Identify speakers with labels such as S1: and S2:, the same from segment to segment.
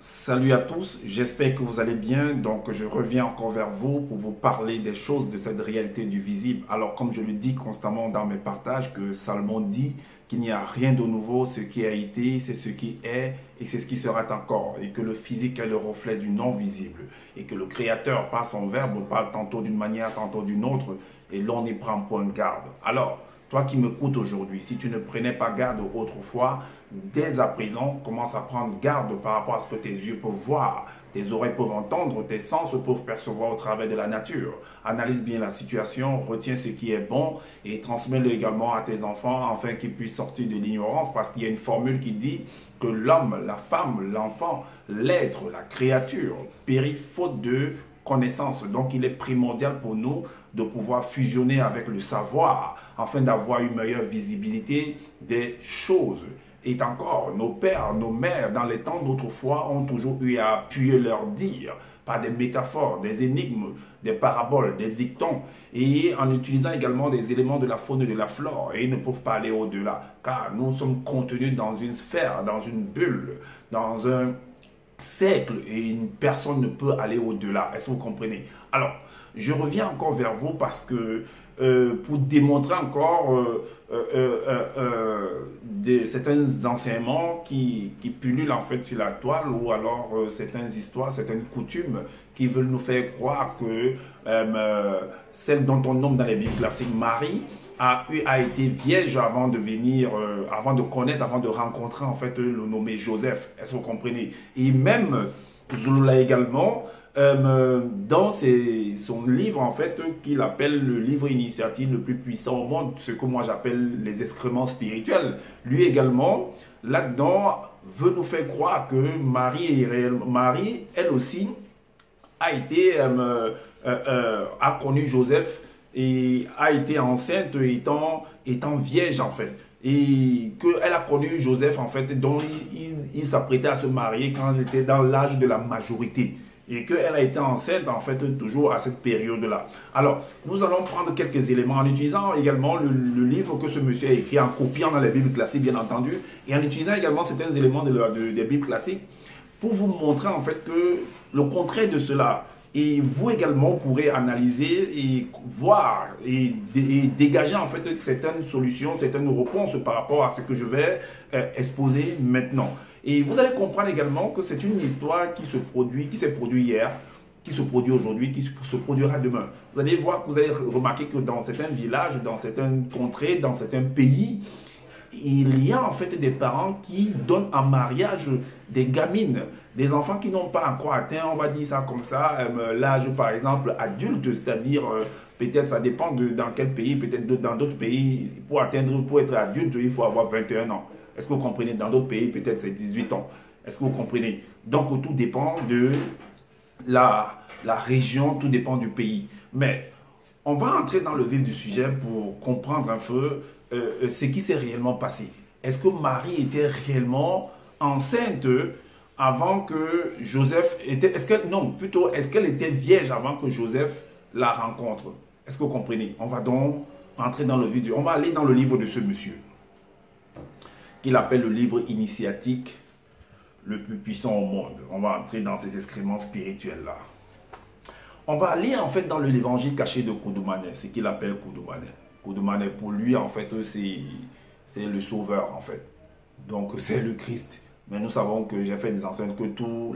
S1: Salut à tous, j'espère que vous allez bien. Donc je reviens encore vers vous pour vous parler des choses de cette réalité du visible. Alors comme je le dis constamment dans mes partages, que Salomon dit qu'il n'y a rien de nouveau, ce qui a été, c'est ce qui est et c'est ce qui sera encore. Et que le physique est le reflet du non visible. Et que le Créateur par son verbe parle tantôt d'une manière, tantôt d'une autre. Et l'on y prend point garde. Alors, toi qui m'écoutes aujourd'hui, si tu ne prenais pas garde autrefois, dès à présent, commence à prendre garde par rapport à ce que tes yeux peuvent voir, tes oreilles peuvent entendre, tes sens peuvent percevoir au travers de la nature. Analyse bien la situation, retiens ce qui est bon et transmets-le également à tes enfants afin qu'ils puissent sortir de l'ignorance, parce qu'il y a une formule qui dit que l'homme, la femme, l'enfant, l'être, la créature périt faute de connaissance. Donc il est primordial pour nous de pouvoir fusionner avec le savoir afin d'avoir une meilleure visibilité des choses. Et encore, nos pères, nos mères, dans les temps d'autrefois, ont toujours eu à appuyer leur dire par des métaphores, des énigmes, des paraboles, des dictons, et en utilisant également des éléments de la faune et de la flore. Et ils ne peuvent pas aller au-delà, car nous sommes contenus dans une sphère, dans une bulle, dans un cercle, et une personne ne peut aller au-delà. Est-ce que vous comprenez? Alors, je reviens encore vers vous parce que pour démontrer encore certains enseignements qui pullulent en fait sur la toile, ou alors certaines histoires, certaines coutumes qui veulent nous faire croire que celle dont on nomme dans les Bibles classiques Marie a été vierge avant de venir, avant de connaître, avant de rencontrer en fait le nommé Joseph. Est-ce que vous comprenez? Et même Zulula également, dans son livre en fait qu'il appelle le livre initiatique le plus puissant au monde, ce que moi j'appelle les excréments spirituels, lui également là-dedans veut nous faire croire que Marie elle aussi a été a connu Joseph et a été enceinte étant vierge en fait, et qu'elle a connu Joseph en fait, dont il s'apprêtait à se marier quand elle était dans l'âge de la majorité, et qu'elle a été enceinte en fait toujours à cette période-là. Alors, nous allons prendre quelques éléments en utilisant également le livre que ce monsieur a écrit, en copiant dans les Bibles classiques bien entendu, et en utilisant également certains éléments des Bibles classiques pour vous montrer en fait que le contraire de cela. Et vous également pourrez analyser et voir et dégager en fait certaines solutions, certaines réponses par rapport à ce que je vais exposer maintenant. Et vous allez comprendre également que c'est une histoire qui s'est produite hier, qui se produit aujourd'hui, qui se produira demain. Vous allez voir, vous allez remarquer que dans certains villages, dans certaines contrées, dans certains pays, il y a en fait des parents qui donnent en mariage des gamines, des enfants qui n'ont pas encore atteint, on va dire ça comme ça, l'âge par exemple adulte, c'est-à-dire peut-être ça dépend dans quel pays, peut-être dans d'autres pays, pour être adulte, il faut avoir 21 ans. Est-ce que vous comprenez? Dans d'autres pays, peut-être c'est 18 ans. Est-ce que vous comprenez? Donc tout dépend de la région, tout dépend du pays. Mais on va entrer dans le vif du sujet pour comprendre un peu ce qui s'est réellement passé. Est-ce que Marie était réellement enceinte avant que Joseph était... est-ce qu'elle était vierge avant que Joseph la rencontre? Est-ce que vous comprenez? On va donc entrer dans le vif on va aller dans le livre de ce monsieur, qu'il appelle le livre initiatique le plus puissant au monde. On va entrer dans ces excréments spirituels-là. On va aller en fait dans l'évangile caché de Koudoumane, ce qu'il appelle Koudoumane. Koudoumane, pour lui, en fait, c'est le sauveur, en fait. Donc, c'est le Christ. Mais nous savons que j'ai fait des enseignes que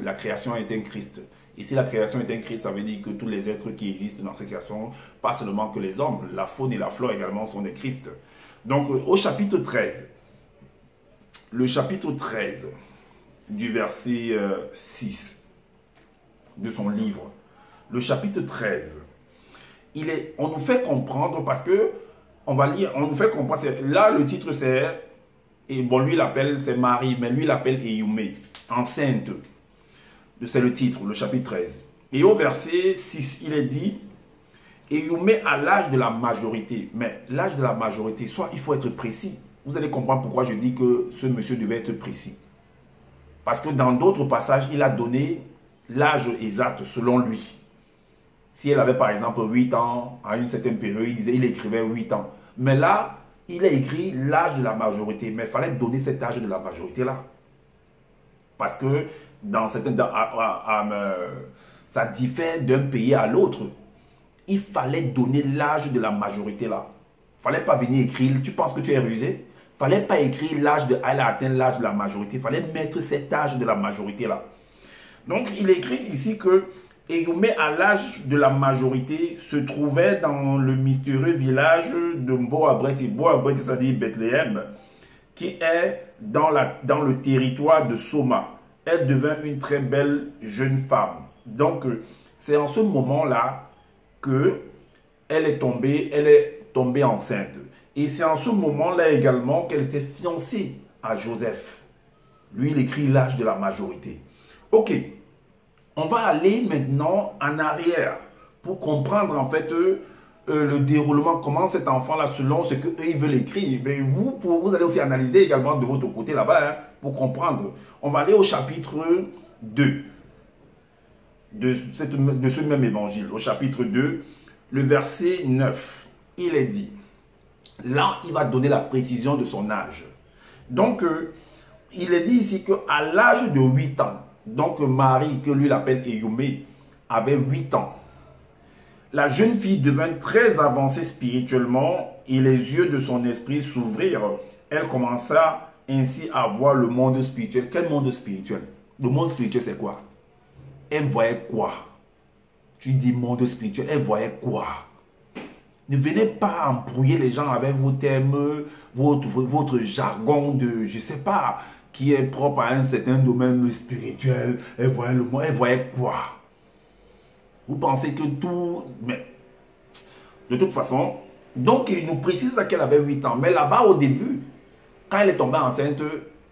S1: la création est un Christ. Et si la création est un Christ, ça veut dire que tous les êtres qui existent dans cette création, pas seulement que les hommes, la faune et la flore également sont des Christ. Donc, au chapitre 13, le chapitre 13 du verset 6 de son livre, le chapitre 13, on nous fait comprendre, parce que on va lire, on nous fait comprendre, là le titre c'est, et bon lui il appelle, c'est Marie, mais lui il appelle Eyumé, enceinte, c'est le titre, le chapitre 13. Et au verset 6, il est dit, Eyumé à l'âge de la majorité, mais l'âge de la majorité, soit il faut être précis. Vous allez comprendre pourquoi je dis que ce monsieur devait être précis. Parce que dans d'autres passages, il a donné l'âge exact selon lui. Si elle avait par exemple 8 ans, à une certaine période, il écrivait 8 ans. Mais là, il a écrit l'âge de la majorité. Mais il fallait donner cet âge de la majorité là. Parce que ça diffère d'un pays à l'autre. Il fallait donner l'âge de la majorité là. Il ne fallait pas venir écrire, tu penses que tu es rusé? Il ne fallait pas écrire l'âge de, elle a atteint l'âge de la majorité. Il fallait mettre cet âge de la majorité là. Donc il écrit ici que Eyumé à l'âge de la majorité se trouvait dans le mystérieux village de Mboabreti. Mboabreti, c'est-à-dire Bethléem, qui est dans le territoire de Soma. Elle devint une très belle jeune femme. Donc c'est en ce moment-là que elle est tombée enceinte. Et c'est en ce moment-là également qu'elle était fiancée à Joseph. Lui, il écrit l'âge de la majorité. Ok, on va aller maintenant en arrière pour comprendre en fait le déroulement, comment cet enfant-là, selon ce qu'eux ils veulent écrire. Mais vous allez aussi analyser également de votre côté là-bas hein, pour comprendre. On va aller au chapitre 2 de ce même évangile. Au chapitre 2, le verset 9, il est dit. Là, il va donner la précision de son âge. Donc, il est dit ici qu'à l'âge de 8 ans, donc Marie, que lui l'appelle Eyumé, avait 8 ans. La jeune fille devint très avancée spirituellement et les yeux de son esprit s'ouvrirent. Elle commença ainsi à voir le monde spirituel. Quel monde spirituel? Le monde spirituel, c'est quoi? Elle voyait quoi? Tu dis monde spirituel, elle voyait quoi? Ne venez pas embrouiller les gens avec vos termes, votre jargon de, je ne sais pas, qui est propre à un certain domaine spirituel. Elle voyait le monde, elle voyait quoi? Vous pensez que tout... Mais, de toute façon, donc il nous précise qu'elle avait 8 ans. Mais là-bas, au début, quand elle est tombée enceinte,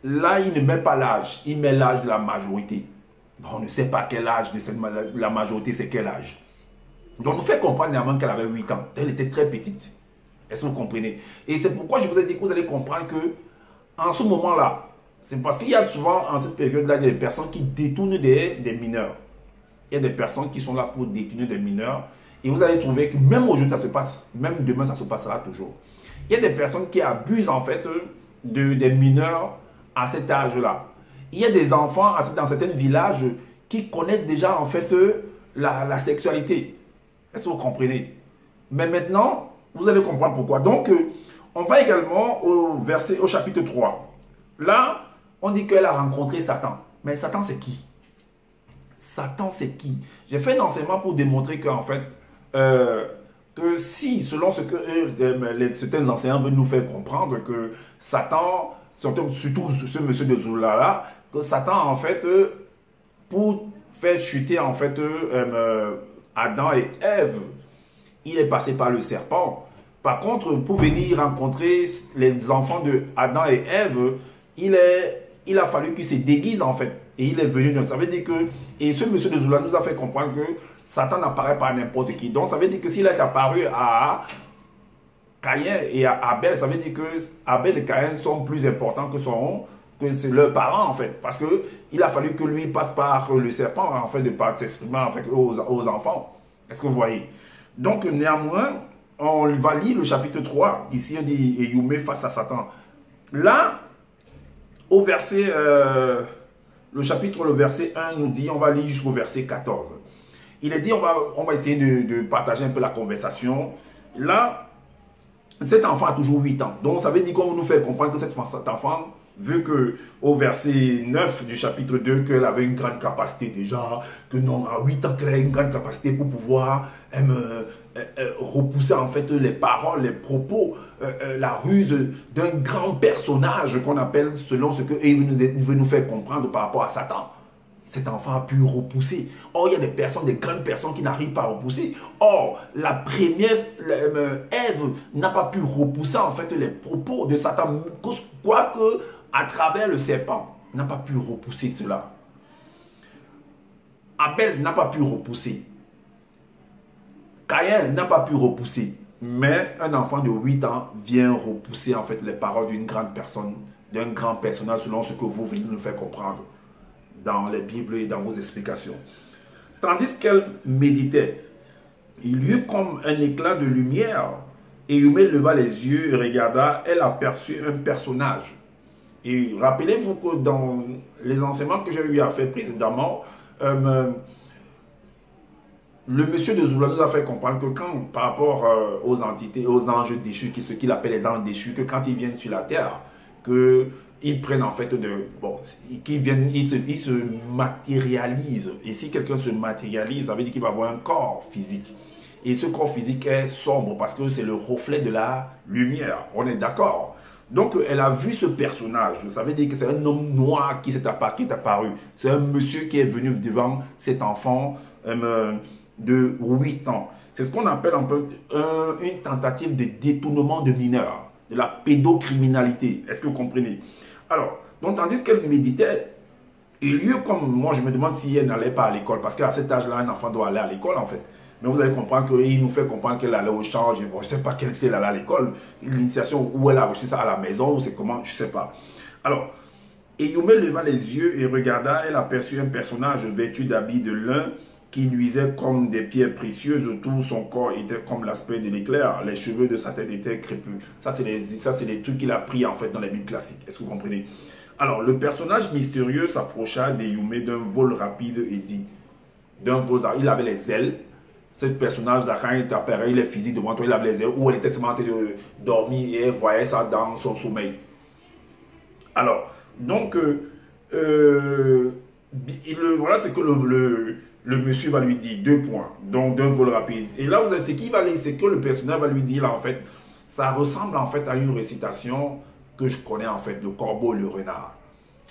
S1: là, il ne met pas l'âge. Il met l'âge de la majorité. On ne sait pas quel âge de la majorité, c'est quel âge. Donc, nous fait comprendre néanmoins qu'elle avait 8 ans. Elle était très petite. Est-ce que vous comprenez? Et c'est pourquoi je vous ai dit que vous allez comprendre que, en ce moment-là, c'est parce qu'il y a souvent, en cette période-là, des personnes qui détournent des mineurs. Il y a des personnes qui sont là pour détourner des mineurs. Et vous allez trouver que même aujourd'hui, ça se passe. Même demain, ça se passera toujours. Il y a des personnes qui abusent, en fait, des mineurs à cet âge-là. Il y a des enfants dans certains villages qui connaissent déjà, en fait, la sexualité. Est-ce que vous comprenez? Mais maintenant, vous allez comprendre pourquoi. Donc, on va également au chapitre 3. Là, on dit qu'elle a rencontré Satan. Mais Satan, c'est qui? Satan, c'est qui? J'ai fait un enseignement pour démontrer qu'en fait, que si, selon ce que certains enseignants veulent nous faire comprendre, que Satan, surtout ce monsieur de Zoula-là, que Satan, en fait, pour faire chuter, en fait, Adam et Ève, il est passé par le serpent. Par contre, pour venir rencontrer les enfants de Adam et Ève, il a fallu qu'il se déguise en fait. Et il est venu. Donc ça veut dire que, et ce monsieur de Zoula nous a fait comprendre que Satan n'apparaît pas à n'importe qui. Donc ça veut dire que s'il est apparu à Caïn et à Abel, ça veut dire que Abel et Caïn sont plus importants que c'est leurs parents en fait. Parce qu'il a fallu que lui passe par le serpent en fait de s'exprimer en fait aux enfants. Est-ce que vous voyez? Donc néanmoins, on va lire le chapitre 3. Ici on dit Eyumé face à Satan. Là, au verset, le verset 1 nous dit, on va lire jusqu'au verset 14. Il est dit, on va essayer de partager un peu la conversation. Là, cet enfant a toujours 8 ans. Donc ça veut dire qu'on va nous faire comprendre que cet enfant, vu qu'au verset 9 du chapitre 2, qu'elle avait une grande capacité déjà, que non, à 8 ans, qu'elle a une grande capacité pour pouvoir repousser en fait les paroles, les propos, la ruse d'un grand personnage qu'on appelle, selon ce qu'il veut nous faire comprendre par rapport à Satan. Cet enfant a pu repousser. Or, il y a des grandes personnes qui n'arrivent pas à repousser. Or, la première, Ève, n'a pas pu repousser en fait les propos de Satan. Quoique, à travers le serpent, n'a pas pu repousser cela. Abel n'a pas pu repousser. Caïn n'a pas pu repousser. Mais un enfant de 8 ans vient repousser en fait les paroles d'une grande personne, d'un grand personnage, selon ce que vous venez nous faire comprendre dans les Bibles et dans vos explications. Tandis qu'elle méditait, il y eut comme un éclat de lumière. Et Eyumé leva les yeux et regarda, elle aperçut un personnage. Et rappelez-vous que dans les enseignements que j'ai eu à faire précédemment, le monsieur de Zoula nous a fait comprendre que quand, par rapport aux entités, aux anges déchus, ce qu'il appelle les anges déchus, que quand ils viennent sur la terre, qu'ils prennent en fait qu'ils viennent, ils se matérialisent. Et si quelqu'un se matérialise, ça veut dire qu'il va avoir un corps physique. Et ce corps physique est sombre parce que c'est le reflet de la lumière. On est d'accord? Donc, elle a vu ce personnage. Ça veut dire que c'est un homme noir qui est apparu. C'est un monsieur qui est venu devant cet enfant de 8 ans. C'est ce qu'on appelle un peu une tentative de détournement de mineurs, de la pédocriminalité. Est-ce que vous comprenez? Alors, donc, tandis qu'elle méditait, il y a comme moi, je me demande si elle n'allait pas à l'école, parce qu'à cet âge-là, un enfant doit aller à l'école, en fait. Mais vous allez comprendre qu'il nous fait comprendre qu'elle allait au champ. Je ne sais pas quelle c'est, elle allait à l'école. L'initiation, où elle a reçu ça à la maison, ou c'est comment, je ne sais pas. Alors, Eyume leva les yeux et regarda, elle aperçut un personnage vêtu d'habits de lin qui luisait comme des pierres précieuses. Tout son corps était comme l'aspect de l'éclair. Les cheveux de sa tête étaient crépus. Ça, c'est des trucs qu'il a pris en fait dans les Bibles classiques. Est-ce que vous comprenez? Alors, le personnage mystérieux s'approcha d'Eyume d'un vol rapide et dit, il avait les ailes. Ce personnage-là, quand il t'apparaît, il est physique devant toi, il avait les ailes, ou elle était seulement en train de dormir et elle voyait ça dans son sommeil. Alors, donc, voilà ce que le monsieur va lui dire, 2 points, donc d'un vol rapide. Et là, vous avez ce qu'il va lire, c'est que le personnage va lui dire, là, en fait, ça ressemble en fait à une récitation que je connais en fait, le corbeau et le renard.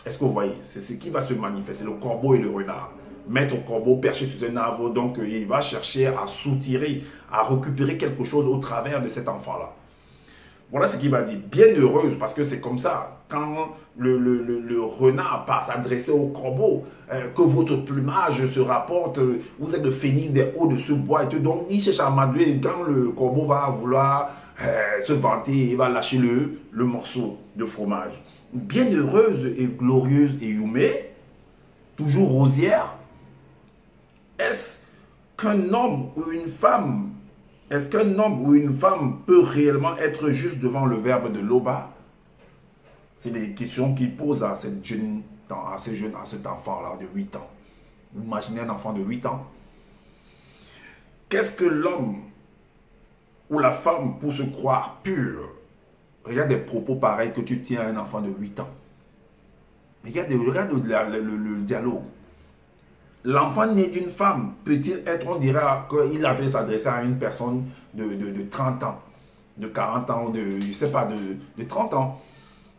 S1: Est-ce que vous voyez? C'est ce qui va se manifester, le corbeau et le renard. Mettre au corbeau perché sur un arbre, donc il va chercher à soutirer, à récupérer quelque chose au travers de cet enfant-là. Voilà ce qu'il va dire. Bien heureuse, parce que c'est comme ça. Quand le renard part s'adresser au corbeau, que votre plumage se rapporte, vous êtes le phénix des hauts de ce bois. Et tout. Donc il cherche à amadouer. Quand le corbeau va vouloir se vanter, il va lâcher le morceau de fromage. Bien heureuse et glorieuse Eyume, toujours rosière. Est-ce qu'un homme ou une femme peut réellement être juste devant le verbe de Loba? C'est les questions qu'il pose à cet enfant-là de 8 ans. Vous imaginez un enfant de 8 ans? Qu'est-ce que l'homme ou la femme pour se croire pur? Regarde des propos pareils que tu tiens à un enfant de 8 ans. Regarde le dialogue. L'enfant né d'une femme peut-il être, on dira qu'il avait s'adresser à une personne de 30 ans, de 40 ans, je ne sais pas, de 30 ans,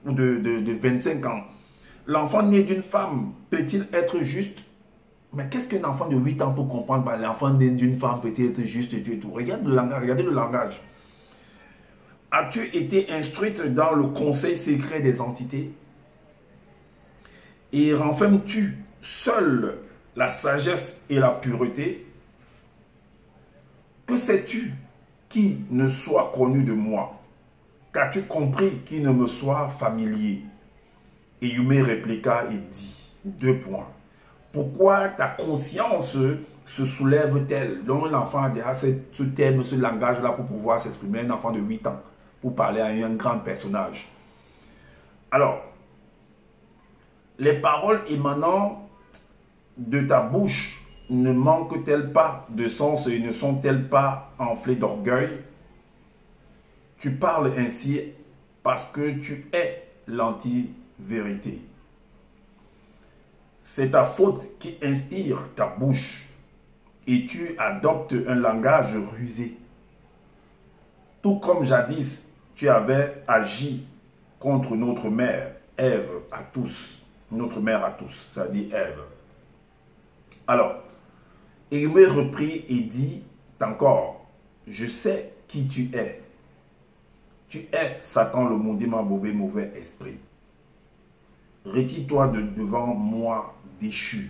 S1: ou de 25 ans. L'enfant né d'une femme peut-il être juste? Mais qu'est-ce qu'un enfant de 8 ans peut comprendre? L'enfant né d'une femme peut-il être juste et tout. Regarde le langage, regardez le langage. As-tu été instruite dans le conseil secret des entités? Et renfermes-tu seule la sagesse et la pureté? Que sais-tu qui ne soit connu de moi? Qu'as-tu compris qui ne me soit familier? Eyume répliqua et dit, 2 points. Pourquoi ta conscience se soulève-t-elle? Donc l'enfant dira ce thème, ce langage-là pour pouvoir s'exprimer, un enfant de 8 ans, pour parler à un grand personnage. Alors, les paroles émanant de ta bouche ne manquent-elles pas de sens et ne sont-elles pas enflées d'orgueil? Tu parles ainsi parce que tu es l'anti-vérité. C'est ta faute qui inspire ta bouche et tu adoptes un langage rusé. Tout comme jadis, tu avais agi contre notre mère, Ève, à tous. Notre mère à tous, ça dit Ève. Alors, Eyume reprit et dit encore, je sais qui tu es. Tu es Satan le maudit mauvais esprit. Retire-toi devant moi déchu.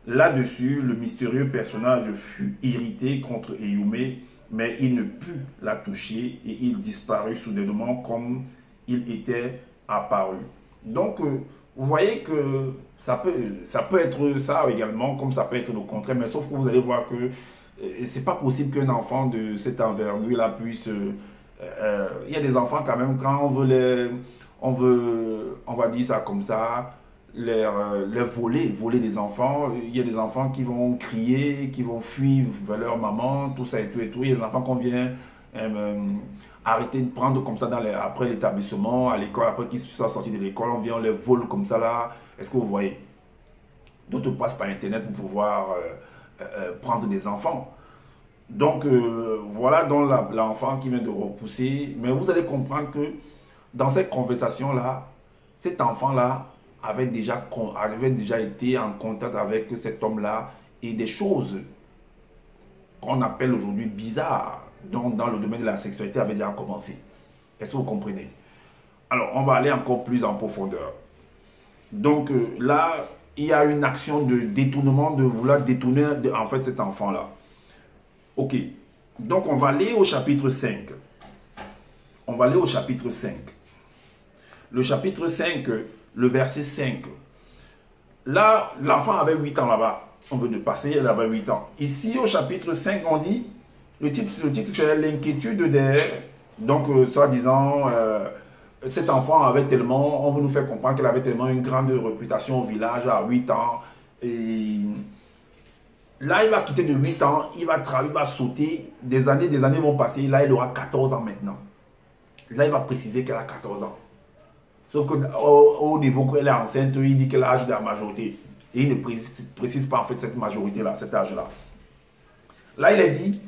S1: Là-dessus, le mystérieux personnage fut irrité contre Eyume, mais il ne put la toucher et il disparut soudainement comme il était apparu. Donc, vous voyez que ça peut être ça également, comme ça peut être le contraire, mais sauf que vous allez voir que c'est pas possible qu'un enfant de cette envergure-là puisse... il y a des enfants quand même, quand on va dire ça comme ça, les voler des enfants. Il y a des enfants qui vont crier, qui vont fuir vers leur maman, tout ça et tout et tout. Il y a des enfants qu'on vient arrêter de prendre comme ça après l'établissement, à l'école, après qu'ils soient sortis de l'école, on vient, on les vole comme ça là. Est-ce que vous voyez? D'autres passent par Internet pour pouvoir prendre des enfants. Donc, voilà donc l'enfant qui vient de repousser. Mais vous allez comprendre que dans cette conversation-là, cet enfant-là avait déjà été en contact avec cet homme-là et des choses qu'on appelle aujourd'hui bizarres, donc dans le domaine de la sexualité, avait déjà commencé. Est-ce que vous comprenez? Alors, on va aller encore plus en profondeur. Donc, là, il y a une action de détournement, de vouloir détourner en fait cet enfant-là. Ok, donc on va aller au chapitre 5. On va aller au chapitre 5. Le chapitre 5, le verset 5. Là, l'enfant avait 8 ans là-bas. On veut de passer, il avait 8 ans. Ici, au chapitre 5, on dit, le titre c'est l'inquiétude des... Donc, soi-disant, cet enfant avait tellement, on veut nous faire comprendre qu'il avait tellement une grande réputation au village à 8 ans. Et là, il va quitter de 8 ans, il va sauter, des années vont passer, là, il aura 14 ans maintenant. Là, il va préciser qu'elle a 14 ans. Sauf qu'au niveau qu'elle est enceinte, il dit qu'elle a l'âge de la majorité. Et il ne précise pas en fait cette majorité-là, cet âge-là. Là, il a dit,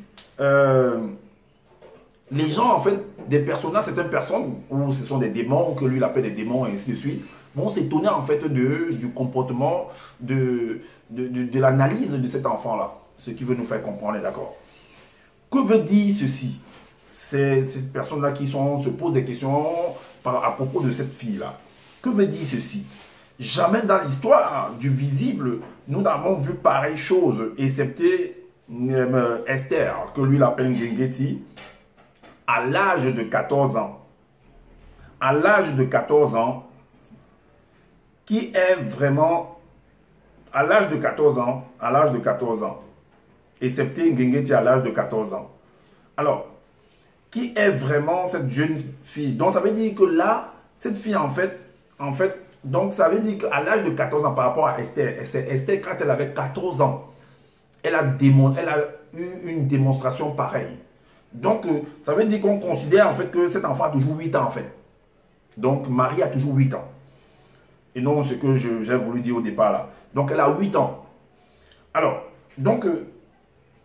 S1: les gens, en fait, des personnages, certaines personnes, ou ce sont des démons, ou que lui, il appelle des démons, et ainsi de suite, vont s'étonner en fait du comportement, de l'analyse de cet enfant-là. Ce qui veut nous faire comprendre, d'accord? Que veut dire ceci? Ces personnes-là qui se posent des questions à propos de cette fille-là. Que veut dire ceci? Jamais dans l'histoire du visible, nous n'avons vu pareille chose, excepté Esther, que lui l'appelle Ngengeti, à l'âge de 14 ans. À l'âge de 14 ans, qui est vraiment, à l'âge de 14 ans, excepté Ngengeti à l'âge de 14 ans. Alors, qui est vraiment cette jeune fille? Donc, ça veut dire que là, cette fille, en fait, donc, ça veut dire qu'à l'âge de 14 ans, par rapport à Esther, Esther, quand elle avait 14 ans, elle a eu une démonstration pareille. Donc, ça veut dire qu'on considère, en fait, que cet enfant a toujours 8 ans, en fait. Donc, Marie a toujours 8 ans. Et non ce que j'ai voulu dire au départ, là. Donc, elle a 8 ans. Alors, donc,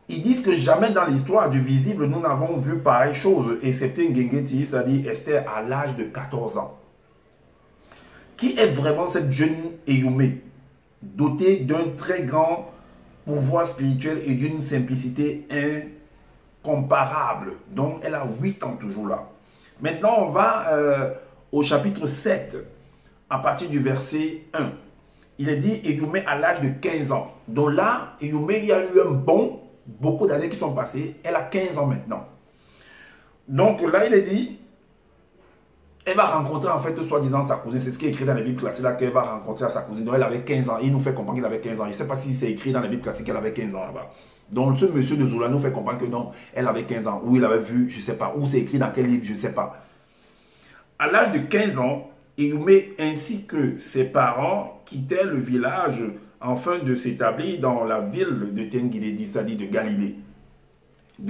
S1: ils disent que jamais dans l'histoire du visible, nous n'avons vu pareille chose, excepté Ngengeti, c'est-à-dire Esther à l'âge de 14 ans. Qui est vraiment cette jeune Eyumé, dotée d'un très grand pouvoir spirituel et d'une simplicité incomparable. Donc, elle a 8 ans toujours là. Maintenant, on va au chapitre 7, à partir du verset 1. Il est dit Eyumé à l'âge de 15 ans. Donc là, Eyumé, il y a eu beaucoup d'années qui sont passées. Elle a 15 ans maintenant. Donc là, il est dit, elle va rencontrer en fait, soi-disant, sa cousine. C'est ce qui est écrit dans la Bible classique, là, qu'elle va rencontrer sa cousine. Donc elle avait 15 ans. Il nous fait comprendre qu'il avait 15 ans. Je ne sais pas si c'est écrit dans la Bible classique qu'elle avait 15 ans là-bas. Donc ce monsieur de Zola nous fait comprendre que non, elle avait 15 ans. Ou il avait vu, je ne sais pas. Ou c'est écrit dans quel livre, je ne sais pas. À l'âge de 15 ans, Eyumé ainsi que ses parents quittaient le village afin de s'établir dans la ville de Tengiledi, c'est-à-dire de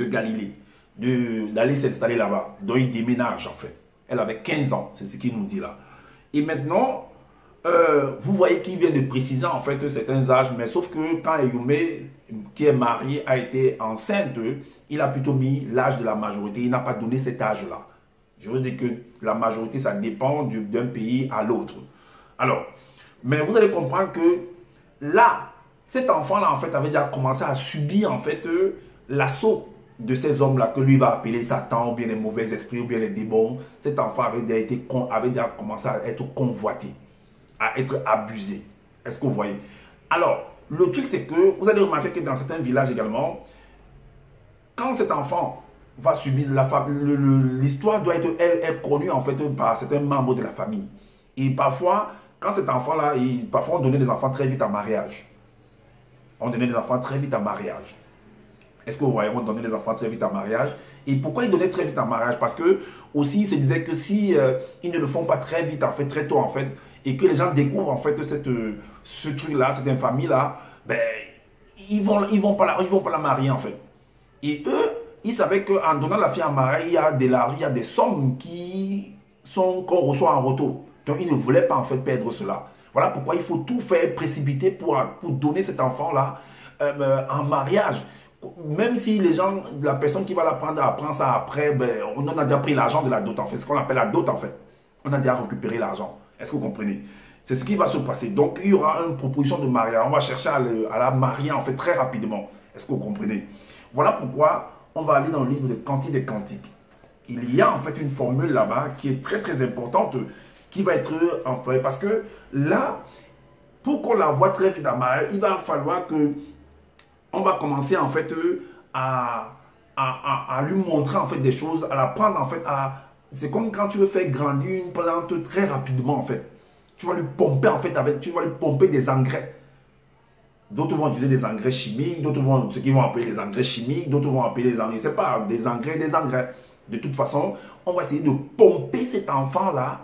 S1: Galilée. D'aller s'installer là-bas. Donc il déménage en fait. Elle avait 15 ans, c'est ce qu'il nous dit là. Et maintenant, vous voyez qu'il vient de préciser en fait certains âges, mais sauf que quand Eyumé, qui est mariée, a été enceinte, il a plutôt mis l'âge de la majorité. Il n'a pas donné cet âge-là. Je veux dire que la majorité, ça dépend d'un pays à l'autre. Alors, mais vous allez comprendre que là, cet enfant-là, en fait, avait déjà commencé à subir, en fait, l'assaut de ces hommes-là, que lui va appeler Satan, ou bien les mauvais esprits, ou bien les démons. Cet enfant avait déjà commencé à être convoité, à être abusé. Est-ce que vous voyez? Alors, le truc, c'est que vous allez remarquer que dans certains villages également, quand cet enfant va subir l'histoire doit être connue en fait par certains membres de la famille. Et parfois, quand cet enfant-là, parfois on donnait des enfants très vite en mariage. On donnait des enfants très vit en mariage. Est-ce que vous voyez, on donnait les enfants très vite en mariage? Et pourquoi ils donnaient très vite en mariage? Parce que aussi, ils se disaient que si ils ne le font pas très vite, en fait, très tôt, en fait, et que les gens découvrent, en fait, ce truc-là, cette infamie-là, ben, ils vont pas la marier, en fait. Et eux, ils savaient qu'en donnant la fille en mariage, il y a de l'argent, il y a des sommes qu'on reçoit en retour. Donc, ils ne voulaient pas, en fait, perdre cela. Voilà pourquoi il faut tout faire précipiter pour donner cet enfant-là en mariage. Même si les gens, la personne qui va la prendre apprend ça après, ben, on a déjà pris l'argent de la dot en fait. C'est ce qu'on appelle la dot en fait. On a déjà récupéré l'argent. Est-ce que vous comprenez? C'est ce qui va se passer. Donc il y aura une proposition de mariage. On va chercher à la marier en fait très rapidement. Est-ce que vous comprenez? Voilà pourquoi on va aller dans le livre de Cantiques des Cantiques. Il y a en fait une formule là-bas qui est très très importante qui va être employée. Parce que là, pour qu'on la voit très vite en mariage, il va falloir que on va commencer en fait à lui montrer en fait des choses, à l'apprendre en fait à... C'est comme quand tu veux faire grandir une plante très rapidement en fait. Tu vas lui pomper en fait tu vas lui pomper des engrais. D'autres vont utiliser des engrais chimiques, d'autres vont, ceux qui vont appeler les engrais chimiques, d'autres vont appeler les engrais, c'est pas des engrais, des engrais. De toute façon, on va essayer de pomper cet enfant-là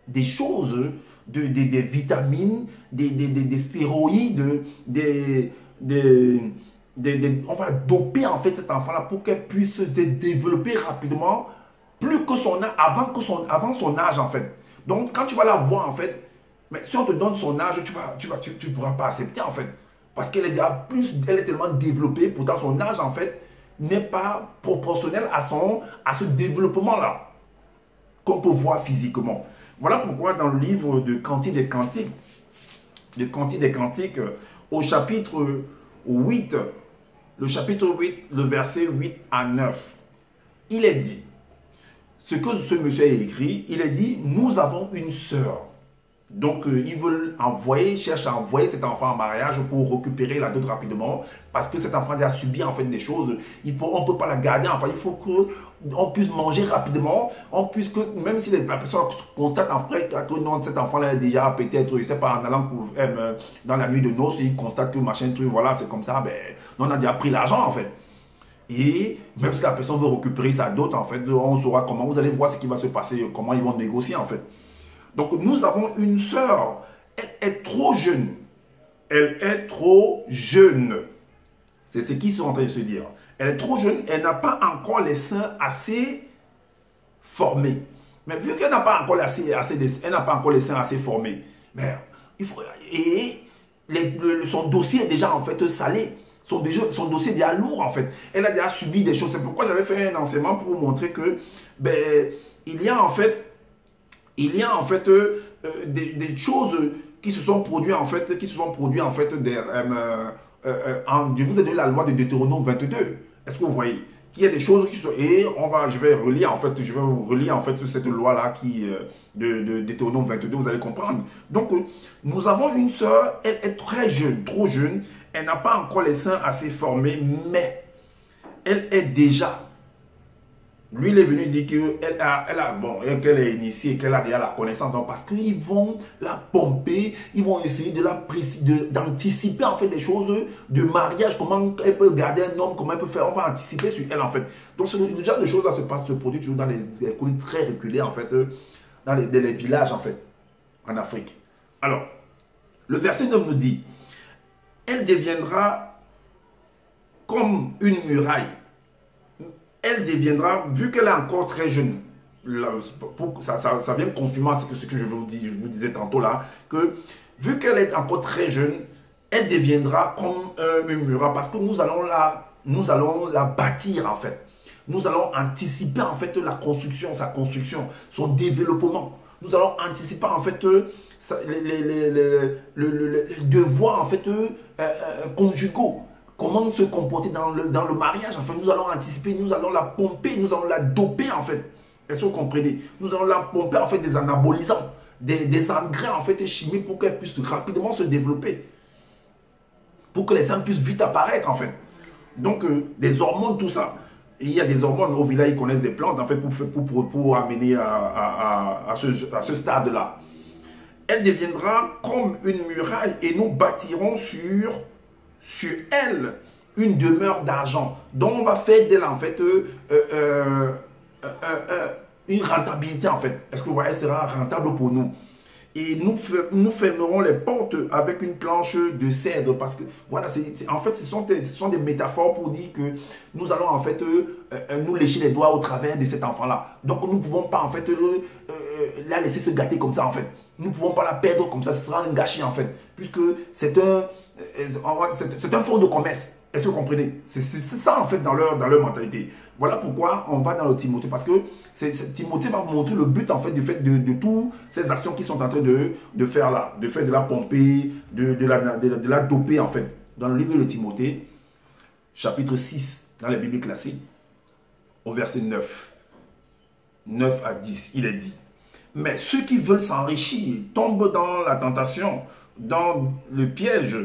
S1: des choses, des vitamines, des stéroïdes, on va doper en fait cet enfant-là pour qu'elle puisse se développer rapidement, plus que son âge, avant son âge en fait. Donc quand tu vas la voir en fait, mais si on te donne son âge, tu pourras pas accepter en fait. Parce qu'elle est déjà elle est tellement développée, pourtant son âge en fait n'est pas proportionnel à ce développement-là, qu'on peut voir physiquement. Voilà pourquoi dans le livre de Cantiques des Cantiques, au chapitre 8, le chapitre 8, le verset 8 à 9, il est dit, ce que ce monsieur a écrit, il est dit, nous avons une sœur. Donc, ils veulent cherchent à envoyer cet enfant en mariage pour récupérer la dot rapidement, parce que cet enfant a déjà subi en fait des choses. On ne peut pas la garder, enfin, il faut qu'on puisse manger rapidement, même si la personne constate en fait que non, cet enfant-là est déjà peut-être, je ne sais pas, en allant dans la nuit de noces, il constate que machin truc, voilà, c'est comme ça, ben, on a déjà pris l'argent en fait. Et même si la personne veut récupérer sa dot, en fait, on saura comment, vous allez voir ce qui va se passer, comment ils vont négocier en fait. Donc, nous avons une sœur. Elle est trop jeune. Elle est trop jeune. C'est ce qu'ils sont en train de se dire. Elle est trop jeune. Elle n'a pas encore les seins assez formés. Mais vu qu'elle n'a pas encore les seins assez formés, mais son dossier est déjà en fait salé. Son dossier est déjà lourd en fait. Elle a déjà subi des choses. C'est pourquoi j'avais fait un enseignement pour vous montrer que il y a en fait des choses qui se sont produites en fait, je vous ai donné la loi de Deutéronome 22. Est-ce que vous voyez qu'il y a des choses qui sont... Et je vais relire en fait, cette loi-là de Deutéronome 22, vous allez comprendre. Donc, nous avons une sœur, elle est très jeune, trop jeune, elle n'a pas encore les seins assez formés, mais elle est déjà... Lui, il est venu dire qu'elle est initiée, qu'elle a déjà la connaissance. Donc, parce qu'ils vont la pomper, ils vont essayer d'anticiper en fait des choses de mariage, comment elle peut garder un homme, comment elle peut faire. On va anticiper sur elle en fait. Donc, ce genre de choses se produit toujours dans les écoles très reculées en fait, dans les villages en fait, en Afrique. Alors, le verset 9 nous dit, elle deviendra comme une muraille. Elle deviendra, vu qu'elle est encore très jeune, ça vient confirmer ce que je vous disais tantôt là, que vu qu'elle est encore très jeune, elle deviendra comme une muraille parce que nous allons la bâtir en fait. Nous allons anticiper en fait sa construction, son développement. Nous allons anticiper en fait les devoirs en fait conjugaux. Comment se comporter dans le mariage. Enfin, nous allons anticiper, nous allons la pomper, nous allons la doper en fait. Est-ce que vous comprenez? Nous allons la pomper en fait des anabolisants, des engrais en fait chimiques pour qu'elle puisse rapidement se développer. Pour que les seins puissent vite apparaître en fait. Donc, des hormones, tout ça. Et il y a des hormones, au village, ils connaissent des plantes en fait pour amener à ce stade-là. Elle deviendra comme une muraille et nous bâtirons sur elle une demeure d'argent. Donc on va faire d'elle en fait une rentabilité en fait. Est-ce que vous voyez, elle sera rentable pour nous. Et nous fermerons les portes avec une planche de cèdre parce que, voilà, en fait, ce sont des métaphores pour dire que nous allons, en fait, nous lécher les doigts au travers de cet enfant-là. Donc, nous ne pouvons pas, en fait, la laisser se gâter comme ça, en fait. Nous ne pouvons pas la perdre comme ça, ce sera un gâchis, en fait, puisque c'est un fonds de commerce. Est-ce que vous comprenez? C'est ça, en fait, dans leur mentalité. Voilà pourquoi on va dans le Timothée, parce que Timothée va vous montrer le but, en fait, de toutes ces actions qui sont en train de faire là, de faire de la pomper, de la doper, en fait. Dans le livre de Timothée, chapitre 6, dans la Bible classique, au verset 9 à 10, il est dit: mais ceux qui veulent s'enrichir tombent dans la tentation, dans le piège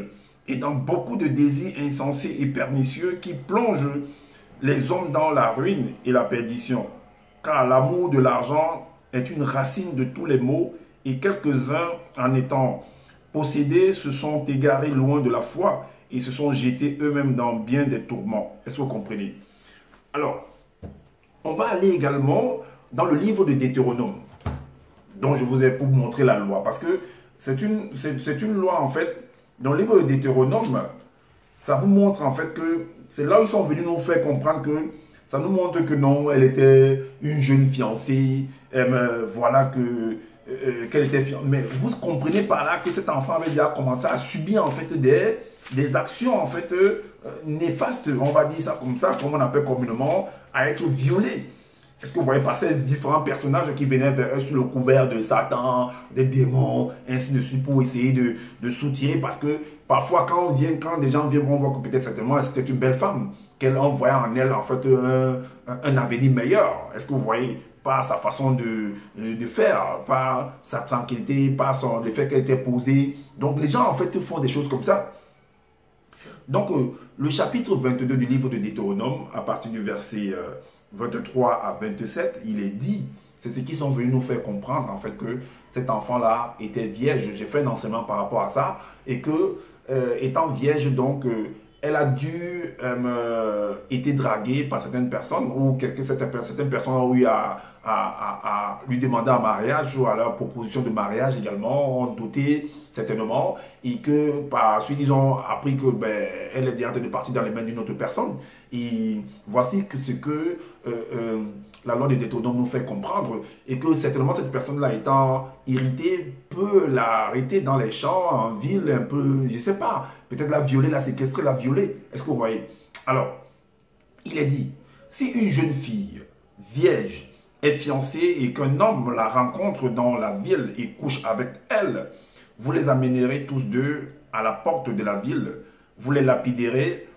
S1: et dans beaucoup de désirs insensés et pernicieux qui plongent les hommes dans la ruine et la perdition. Car l'amour de l'argent est une racine de tous les maux et quelques-uns, en étant possédés, se sont égarés loin de la foi et se sont jetés eux-mêmes dans bien des tourments. Est-ce que vous comprenez? Alors, on va aller également dans le livre de Deutéronome, dont je vous ai pour montrer la loi. Parce que c'est une loi, en fait, dans le livre de Deutéronome, ça vous montre, en fait, que c'est là où ils sont venus nous faire comprendre que ça nous montre que non, elle était une jeune fiancée, voilà qu'elle était fiancée. Mais vous comprenez par là que cet enfant avait déjà commencé à subir, en fait, des actions, en fait, néfastes, on va dire ça comme ça, comme on appelle communément, à être violée. Est-ce que vous voyez passer ces différents personnages qui venaient vers eux sous le couvert de Satan, des démons, ainsi de suite, pour essayer de soutirer? Parce que parfois, quand des gens viennent, on voit que peut-être certainement c'était une belle femme, qu'elle envoyait en elle, en fait, un avenir meilleur. Est-ce que vous voyez? Par sa façon de faire, par sa tranquillité, par le fait qu'elle était posée. Donc, les gens, en fait, font des choses comme ça. Donc, le chapitre 22 du livre de Deutéronome, à partir du verset 23 à 27, il est dit, c'est ce qu'ils sont venus nous faire comprendre, en fait, que cet enfant-là était vierge. J'ai fait un enseignement par rapport à ça, et que, étant vierge, donc, elle a dû été draguée par certaines personnes, ou certaines personnes ont eu à lui demander en mariage, ou à leur proposition de mariage également, ont doté certainement, et que par la suite ils ont appris que elle est déjà en train de partir dans les mains d'une autre personne. Et voici ce que la loi de Deutéronome nous fait comprendre, et que certainement cette personne-là étant irritée peut l'arrêter dans les champs, en ville, un peu, je ne sais pas, peut-être la violer, la séquestrer, la violer. Est-ce que vous voyez? Alors, il est dit, si une jeune fille vierge est fiancée et qu'un homme la rencontre dans la ville et couche avec elle, vous les amènerez tous deux à la porte de la ville, vous les lapiderez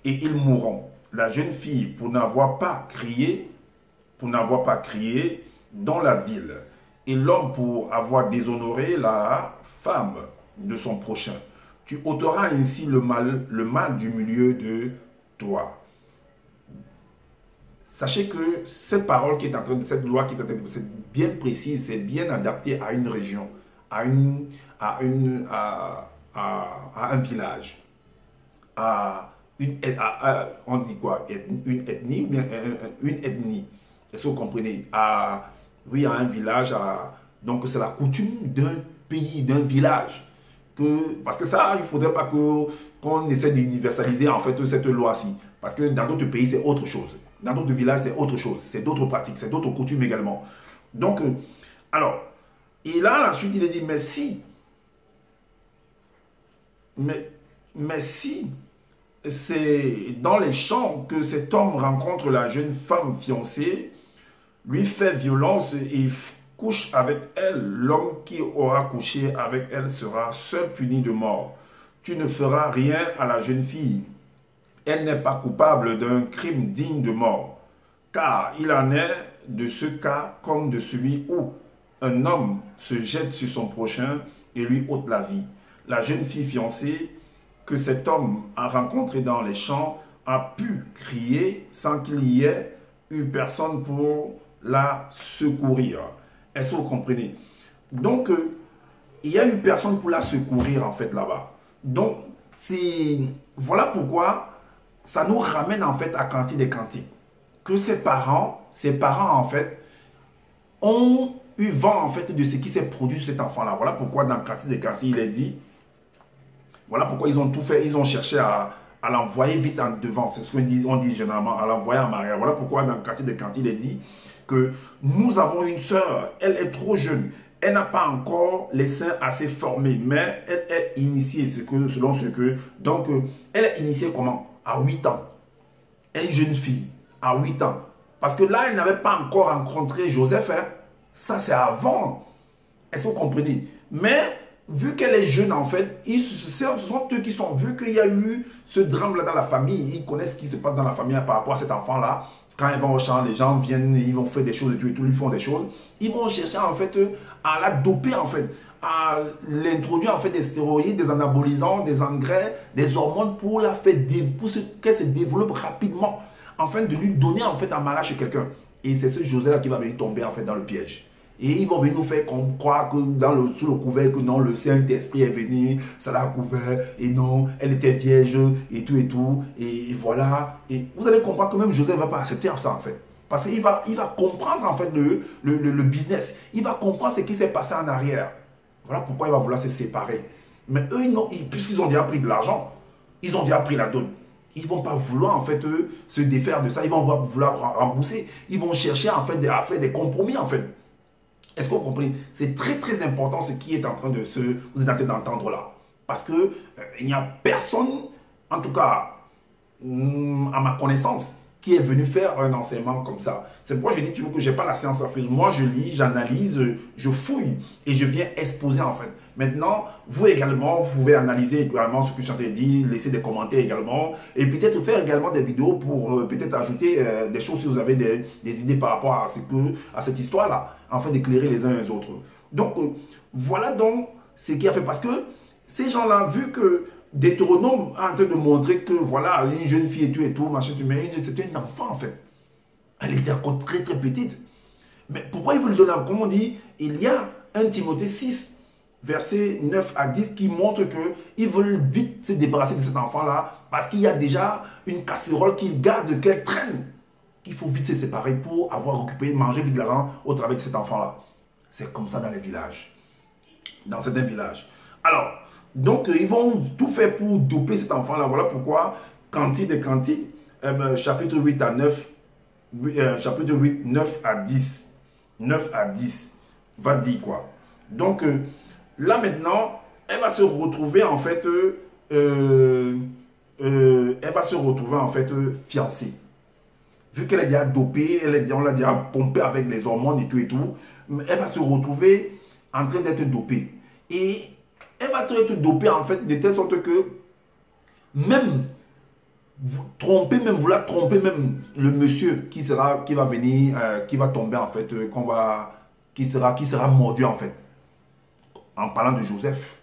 S1: et ils mourront. La jeune fille, pour n'avoir pas crié dans la ville, et l'homme pour avoir déshonoré la femme de son prochain. Tu ôteras ainsi le mal du milieu de toi. Sachez que cette parole qui est en train de, cette loi qui est en train de, c'est bien précise, c'est bien adapté à une région, à un village, on dit quoi, une ethnie ou bien une ethnie. Est-ce que vous comprenez? Oui, à un village, donc c'est la coutume d'un pays, d'un village. Parce que ça, il ne faudrait pas qu'on essaie d'universaliser en fait cette loi-ci. Parce que dans d'autres pays, c'est autre chose. Dans d'autres villages, c'est autre chose. C'est d'autres pratiques, c'est d'autres coutumes également. Donc, alors, et là, ensuite, il est dit, mais si c'est dans les champs que cet homme rencontre la jeune femme fiancée, lui fait violence et couche avec elle, l'homme qui aura couché avec elle sera seul puni de mort. Tu ne feras rien à la jeune fille. Elle n'est pas coupable d'un crime digne de mort, car il en est de ce cas comme de celui où un homme se jette sur son prochain et lui ôte la vie. La jeune fille fiancée que cet homme a rencontrée dans les champs a pu crier sans qu'il y ait eu personne pour la secourir. Est-ce que vous comprenez? Donc, il y a eu personne pour la secourir en fait là-bas. Donc, voilà pourquoi ça nous ramène en fait à Cantique des Cantiques. Que ses parents en fait, ont eu vent en fait de ce qui s'est produit sur cet enfant-là. Voilà pourquoi dans Cantique des Cantiques, il est dit, voilà pourquoi ils ont tout fait, ils ont cherché à l'envoyer vite en devant. C'est ce qu'on dit généralement, à l'envoyer en arrière. Voilà pourquoi dans Cantique des Cantiques, il est dit que nous avons une sœur, elle est trop jeune. Elle n'a pas encore les seins assez formés, mais elle est initiée, selon ce que... Donc, elle est initiée comment? À 8 ans. Une jeune fille, à 8 ans. Parce que là, elle n'avait pas encore rencontré Joseph. Hein. Ça, c'est avant. Est-ce que vous comprenez? Mais, vu qu'elle est jeune, en fait, ce sont eux qui sont... Vu qu'il y a eu ce drame-là dans la famille, ils connaissent ce qui se passe dans la famille par rapport à cet enfant-là. Quand ils vont au champ, les gens viennent, ils vont faire des choses et tout, ils font des choses. Ils vont chercher, en fait, à la doper, en fait. À l'introduire, en fait, des stéroïdes, des anabolisants, des engrais, des hormones pour la faire, pour qu'elle se développe rapidement. Afin de lui donner, en fait, un mariage chez quelqu'un. Et c'est ce José-là qui va venir tomber, en fait, dans le piège. Et ils vont venir nous faire croire que sous le couvert, que non, le Saint-Esprit est venu, ça l'a couvert, et non, elle était vierge, et tout, et voilà. Et vous allez comprendre que même Joseph ne va pas accepter ça, en fait. Parce qu'il va comprendre, en fait, le business. Il va comprendre ce qui s'est passé en arrière. Voilà pourquoi il va vouloir se séparer. Mais eux, puisqu'ils ont déjà pris de l'argent, ils ont déjà pris la dot. Ils ne vont pas vouloir, en fait, se défaire de ça. Ils vont vouloir rembourser. Ils vont chercher, en fait, à faire des compromis, en fait. Est-ce que vous comprenez? C'est très très important ce qui est en train de vous êtes en train d'entendre là. Parce que il n'y a personne, en tout cas, à ma connaissance, qui est venu faire un enseignement comme ça. C'est pourquoi je dis toujours que je n'ai pas la science à faire. Moi, je lis, j'analyse, je fouille et je viens exposer en fait. Maintenant, vous également, vous pouvez analyser également ce que je suis en train de dire, laisser des commentaires également et peut-être faire également des vidéos pour peut-être ajouter des choses si vous avez des idées par rapport à cette histoire-là, afin d'éclairer les uns les autres. Donc, voilà donc ce qui a fait. Parce que ces gens-là, vu que Deutéronome est en train de montrer que voilà, une jeune fille et tout, machin, mais c'était un enfant en fait. Elle était encore très très petite. Mais pourquoi il veut le donner? Comme on dit, il y a 1 Timothée 6, versets 9 à 10 qui montre qu'ils veulent vite se débarrasser de cet enfant-là parce qu'il y a déjà une casserole qu'ils gardent, qu'elle traîne. Qu'il faut vite se séparer pour avoir occupé, manger vite l'argent au travers de cet enfant-là. C'est comme ça dans les villages. Dans certains villages. Alors, donc, ils vont tout faire pour doper cet enfant-là. Voilà pourquoi, Cantique des Cantiques, chapitre 8 à 9, chapitre 8, 9 à 10, 9 à 10, va dire quoi? Donc, là maintenant, elle va se retrouver en fait, fiancée. Vu qu'elle est déjà dopée, on l'a déjà pompée avec les hormones et tout, elle va se retrouver en train d'être dopée. Et elle va être dopée en fait de telle sorte que même vouloir tromper même le monsieur qui va venir, qui va tomber en fait, qui sera mordu en fait, en parlant de Joseph.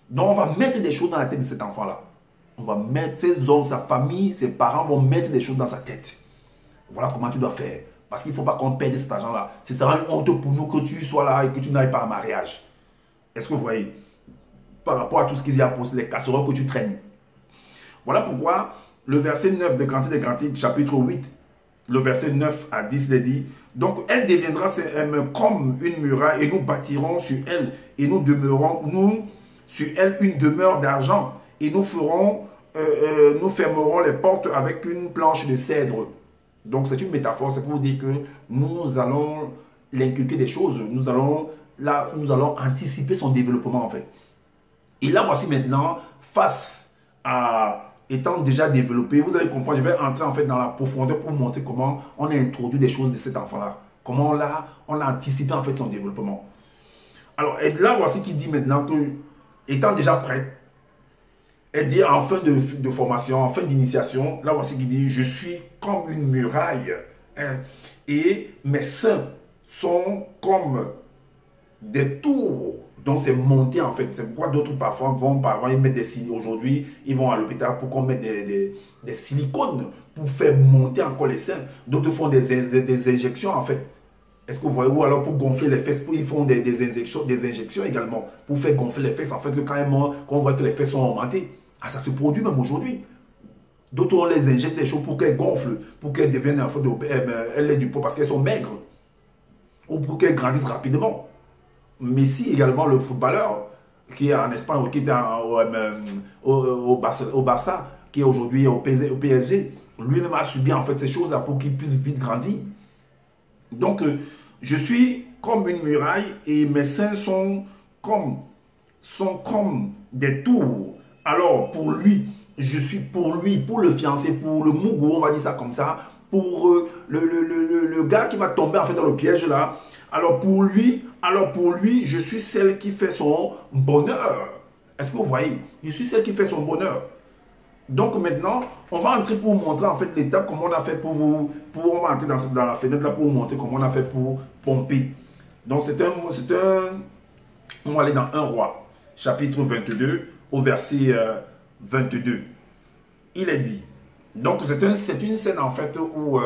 S1: Donc on va mettre des choses dans la tête de cet enfant-là. On va mettre ses hommes, sa famille, ses parents vont mettre des choses dans sa tête. Voilà comment tu dois faire. Parce qu'il ne faut pas qu'on perde cet argent-là. Ce sera une honte pour nous que tu sois là et que tu n'ailles pas en mariage. Est-ce que vous voyez? Par rapport à tout ce qu'il y a pour les casseroles que tu traînes. Voilà pourquoi le verset 9 de Cantique des Cantiques, chapitre 8, le verset 9 à 10, il est dit, donc elle deviendra comme une muraille et nous bâtirons sur elle et nous sur elle une demeure d'argent et nous fermerons les portes avec une planche de cèdre. Donc c'est une métaphore, c'est pour vous dire que nous allons l'inculquer des choses, nous allons anticiper son développement en fait. Et là, voici maintenant, face à étant déjà développé, vous allez comprendre, je vais entrer en fait dans la profondeur pour montrer comment on a introduit des choses de cet enfant-là. Comment on a anticipé en fait son développement. Alors, et là, voici qui dit maintenant que, étant déjà prête, elle dit en fin de formation, en fin d'initiation, là voici qui dit, je suis comme une muraille, hein, et mes seins sont comme des tours. Donc c'est monté en fait. C'est pourquoi d'autres parfois ils mettent des silicones. Aujourd'hui, ils vont à l'hôpital pour qu'on mette des silicones pour faire monter encore les seins. D'autres font des injections en fait. Est-ce que vous voyez? Ou alors pour gonfler les fesses, ils font des injections également pour faire gonfler les fesses. En fait, quand on voit que les fesses sont augmentées, ah, ça se produit même aujourd'hui. D'autres, on les injecte des choses pour qu'elles gonflent, pour qu'elles deviennent en fait, elles aient du poids parce qu'elles sont maigres. Ou pour qu'elles grandissent rapidement. Messi également, le footballeur, qui est en Espagne, qui est au Barça, qui est aujourd'hui au PSG, lui-même a subi en fait ces choses-là pour qu'il puisse vite grandir. Donc, je suis comme une muraille et mes seins sont comme des tours. Alors, pour lui, je suis pour lui, pour le fiancé, pour le mougou, on va dire ça comme ça, pour le gars qui va tomber en fait dans le piège là. Alors pour lui, je suis celle qui fait son bonheur. Est-ce que vous voyez? Je suis celle qui fait son bonheur. Donc maintenant, on va entrer pour vous montrer en fait l'étape, comment on a fait pour vous, on va entrer dans la fenêtre là pour vous montrer comment on a fait pour pomper. Donc on va aller dans 1 Roi, chapitre 22, au verset 22. Il est dit, donc c'est une scène en fait où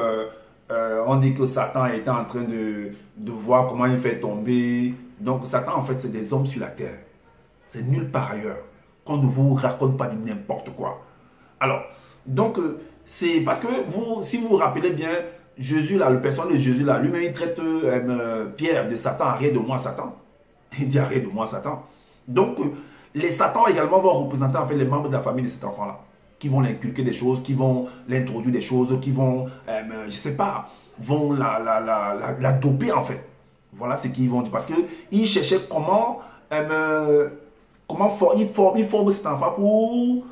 S1: on dit que Satan était en train de voir comment il fait tomber. Donc Satan en fait c'est des hommes sur la terre. C'est nulle part ailleurs. Qu'on ne vous raconte pas de n'importe quoi. Alors, donc c'est parce que si vous vous rappelez bien, Jésus là, le personnage de Jésus là, lui-même il traite Pierre de Satan, arrête de moi Satan. Il dit arrête de moi Satan. Donc les Satans également vont représenter en fait les membres de la famille de cet enfant là, qui vont l'inculquer des choses, qui vont l'introduire des choses, qui vont, je sais pas, vont la doper en fait. Voilà ce qu'ils vont dire. Parce qu'ils cherchaient comment il forme cet enfant pour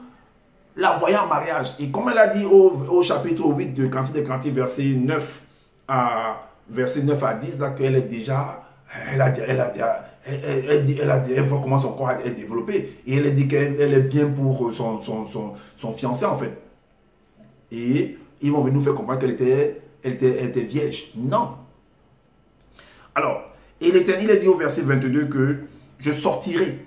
S1: l'envoyer en mariage. Et comme elle a dit au chapitre 8 de Cantique des Cantiques, verset 9 à 10, là, qu'elle est déjà, elle voit comment son corps est développé. Et elle dit qu'elle est bien pour son fiancé, en fait. Et ils vont venir nous faire comprendre qu'elle était vierge. Non. Alors, et l'Éternel a dit au verset 22 que je sortirai.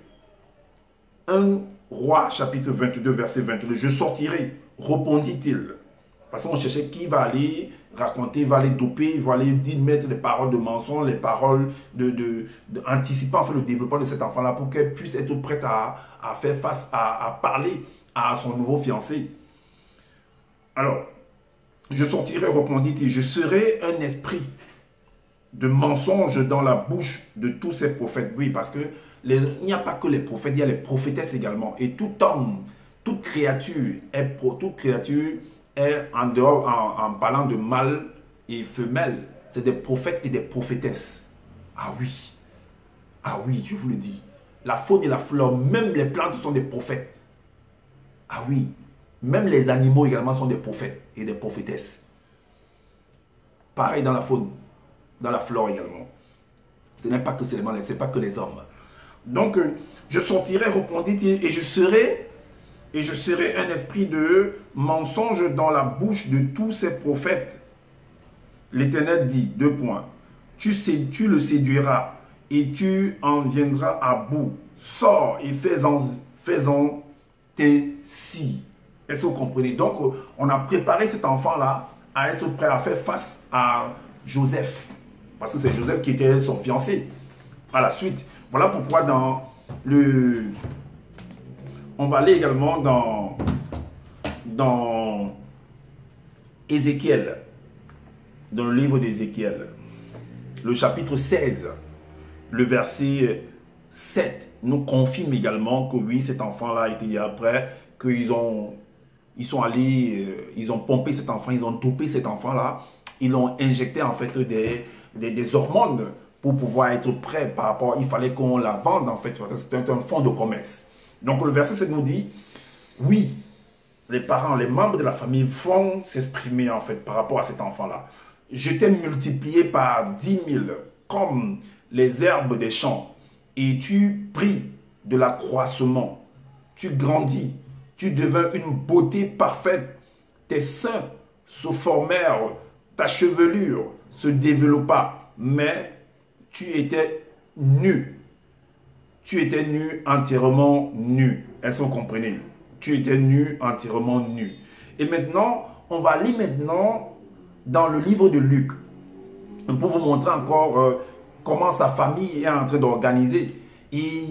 S1: 1 Roi, chapitre 22, verset 22. Je sortirai, répondit-il. Parce qu'on cherchait qui va aller raconter, va aller doper, va aller mettre des paroles de mensonge, les paroles anticipant en fait, le développement de cet enfant-là pour qu'elle puisse être prête à faire face, à parler à son nouveau fiancé. Alors, je sortirai, répondit-il, je serai un esprit de mensonge dans la bouche de tous ces prophètes. Oui, parce que il n'y a pas que les prophètes, il y a les prophétesses également. Et tout homme, toute créature est en dehors, en parlant de mâle et femelle, c'est des prophètes et des prophétesses. Ah oui, je vous le dis. La faune et la flore, même les plantes sont des prophètes. Ah oui, même les animaux également sont des prophètes et des prophétesses. Pareil dans la faune, dans la flore également. Ce n'est pas que seulement ce n'est pas que les hommes. Donc, je sortirai, répondit-il, et je serai un esprit de mensonge dans la bouche de tous ces prophètes. L'Éternel dit, 2 points, tu le séduiras et tu en viendras à bout. Sors et fais-en ainsi. Est-ce que vous comprenez? Donc, on a préparé cet enfant-là à être prêt à faire face à Joseph. Parce que c'est Joseph qui était son fiancé. À la suite, voilà pourquoi on va aller également dans Ézéchiel, dans le livre d'Ézéchiel, le chapitre 16, le verset 7, nous confirme également que oui, cet enfant-là était dit après, qu'ils sont allés, ils ont pompé cet enfant, ils ont dopé cet enfant-là, ils l'ont injecté en fait des hormones pour pouvoir être prêt par rapport, il fallait qu'on la vende en fait, c'était un fonds de commerce. Donc le verset 7 nous dit, oui, les parents, les membres de la famille vont s'exprimer en fait par rapport à cet enfant-là. Je t'ai multiplié par 10 000 comme les herbes des champs et tu pris de l'accroissement, tu grandis, tu devins une beauté parfaite, tes seins se formèrent, ta chevelure se développa, mais tu étais nu. Tu étais nu, entièrement nu. Est-ce que vous comprenez? Tu étais nu, entièrement nu. Et maintenant, on va aller maintenant dans le livre de Luc pour vous montrer encore comment sa famille est en train d'organiser. Et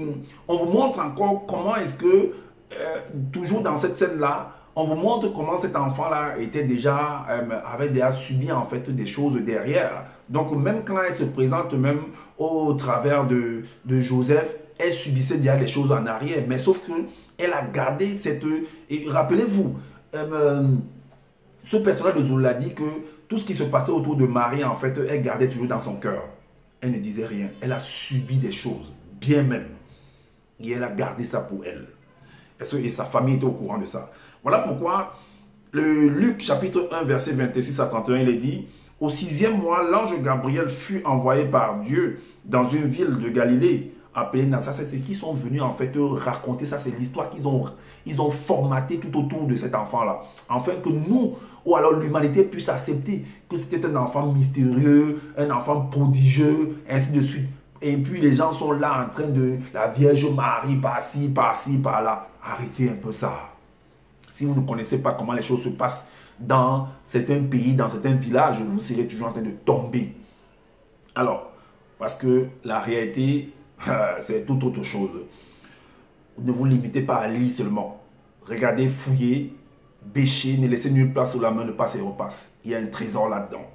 S1: on vous montre encore comment est-ce que, toujours dans cette scène-là, on vous montre comment cet enfant-là était déjà, avait déjà subi en fait des choses derrière. Donc même quand elle se présente même au travers de Joseph, elle subissait déjà des choses en arrière. Mais sauf qu'elle a gardé cette... Et rappelez-vous, ce personnage de Zola dit que tout ce qui se passait autour de Marie, en fait, elle gardait toujours dans son cœur. Elle ne disait rien. Elle a subi des choses, bien même. Et elle a gardé ça pour elle. Et sa famille était au courant de ça. Voilà pourquoi le Luc chapitre 1 verset 26 à 31, il est dit: au 6e mois, l'ange Gabriel fut envoyé par Dieu dans une ville de Galilée appelée Nazareth. C'est ceux qui sont venus en fait raconter ça. C'est l'histoire qu'ils ont formaté tout autour de cet enfant-là. Afin que nous, ou alors l'humanité puisse accepter que c'était un enfant mystérieux, un enfant prodigieux, ainsi de suite. Et puis les gens sont là en train de... La Vierge Marie par-ci, par-ci, par-là. Arrêtez un peu ça. Si vous ne connaissez pas comment les choses se passent dans certains pays, dans certains villages, vous serez toujours en train de tomber. Alors, parce que la réalité, c'est tout autre chose. Ne vous limitez pas à lire seulement. Regardez, fouillez, bêchez, ne laissez nulle place où la main ne passe et repasse. Il y a un trésor là-dedans.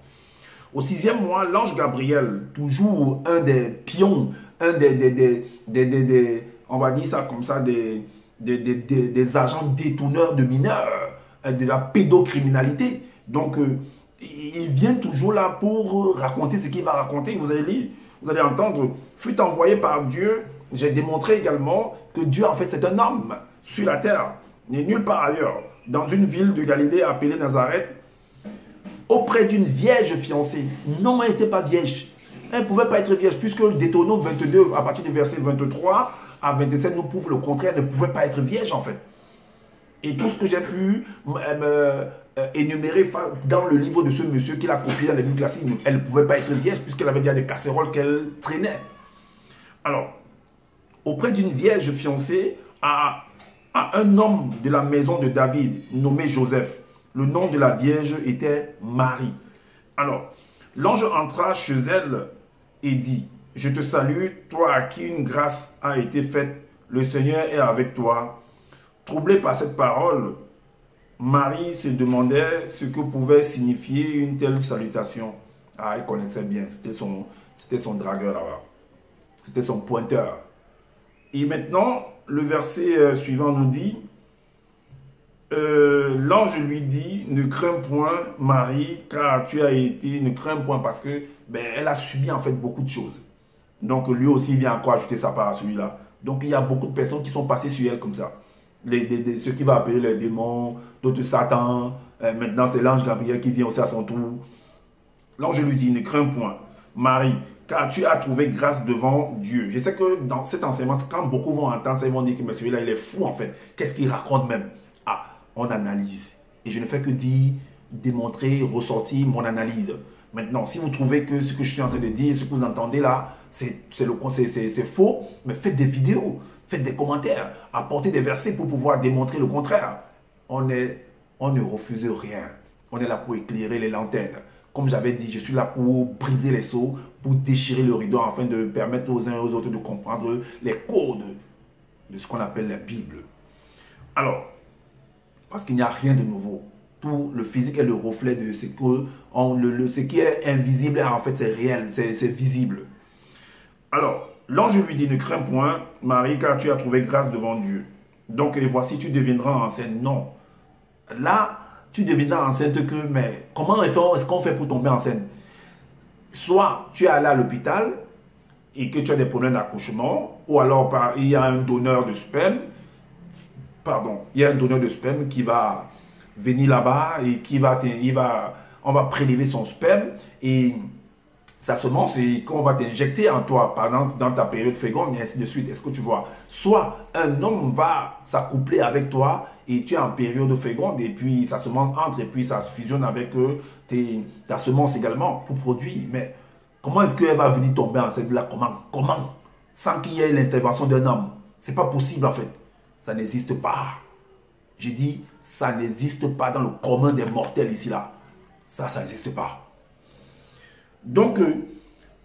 S1: Au 6e mois, l'ange Gabriel, toujours un des pions, un on va dire ça comme ça, des agents détourneurs de mineurs, de la pédocriminalité. Donc, il vient toujours là pour raconter ce qu'il va raconter. Vous allez lire, vous allez entendre, fut envoyé par Dieu. J'ai démontré également que Dieu, en fait, c'est un homme sur la terre, n'est nulle part ailleurs, dans une ville de Galilée appelée Nazareth, auprès d'une vierge fiancée. Non, elle n'était pas vierge. Elle ne pouvait pas être vierge, puisque Deutéronome 22, à partir du verset 23 à 27, nous prouve le contraire, elle ne pouvait pas être vierge, en fait. Et tout ce que j'ai pu énumérer dans le livre de ce monsieur qui l'a copié dans les livres classiques, elle ne pouvait pas être vierge, puisqu'elle avait déjà des casseroles qu'elle traînait. Alors, auprès d'une vierge fiancée à un homme de la maison de David, nommé Joseph. Le nom de la vierge était Marie. Alors, l'ange entra chez elle et dit: je te salue, toi à qui une grâce a été faite, le Seigneur est avec toi. Troublée par cette parole, Marie se demandait ce que pouvait signifier une telle salutation. Ah, elle connaissait bien, c'était son dragueur là-bas. C'était son pointeur. Et maintenant, le verset suivant nous dit: l'ange lui dit, ne crains point Marie, car tu as été, ne crains point, parce que elle a subi en fait beaucoup de choses. Donc lui aussi il vient encore ajouter sa part à celui-là. Donc il y a beaucoup de personnes qui sont passées sur elle comme ça. Ceux qui va appeler les démons, d'autres Satan. Maintenant c'est l'ange Gabriel qui vient aussi à son tour. L'ange lui dit, ne crains point Marie, car tu as trouvé grâce devant Dieu. Je sais que dans cet enseignement, quand beaucoup vont entendre ça, ils vont dire que celui-là il est fou en fait. Qu'est-ce qu'il raconte même? Ah, on analyse. Et je ne fais que dire, démontrer, ressortir mon analyse. Maintenant, si vous trouvez que ce que je suis en train de dire, ce que vous entendez là, c'est faux, mais faites des vidéos, faites des commentaires, apportez des versets pour pouvoir démontrer le contraire. On ne refuse rien. On est là pour éclairer les lanternes. Comme j'avais dit, je suis là pour briser les seaux, pour déchirer le rideau afin de permettre aux uns et aux autres de comprendre les codes de ce qu'on appelle la Bible. Alors, parce qu'il n'y a rien de nouveau. Tout le physique est le reflet de ce qui est invisible, en fait c'est réel, c'est visible. Alors, l'ange lui dit, ne crains point, Marie, car tu as trouvé grâce devant Dieu. Donc, et voici, tu deviendras enceinte. Non. Là, tu deviendras enceinte que, mais comment est-ce qu'on fait pour tomber enceinte? Soit tu es allé à l'hôpital et que tu as des problèmes d'accouchement, ou alors il y a un donneur de sperme, il y a un donneur de sperme qui va venir là-bas et on va prélever son sperme et sa semence et qu'on va t'injecter en toi pendant dans ta période féconde et ainsi de suite. Est-ce que tu vois? Soit un homme va s'accoupler avec toi et tu es en période féconde et puis sa semence entre et puis ça se fusionne avec ta semence également pour produire. Mais comment est-ce qu'elle va venir tomber enceinte là? Comment? Sans qu'il y ait l'intervention d'un homme. C'est pas possible en fait. Ça n'existe pas. J'ai dit, ça n'existe pas dans le commun des mortels ici là. Ça n'existe pas. Donc,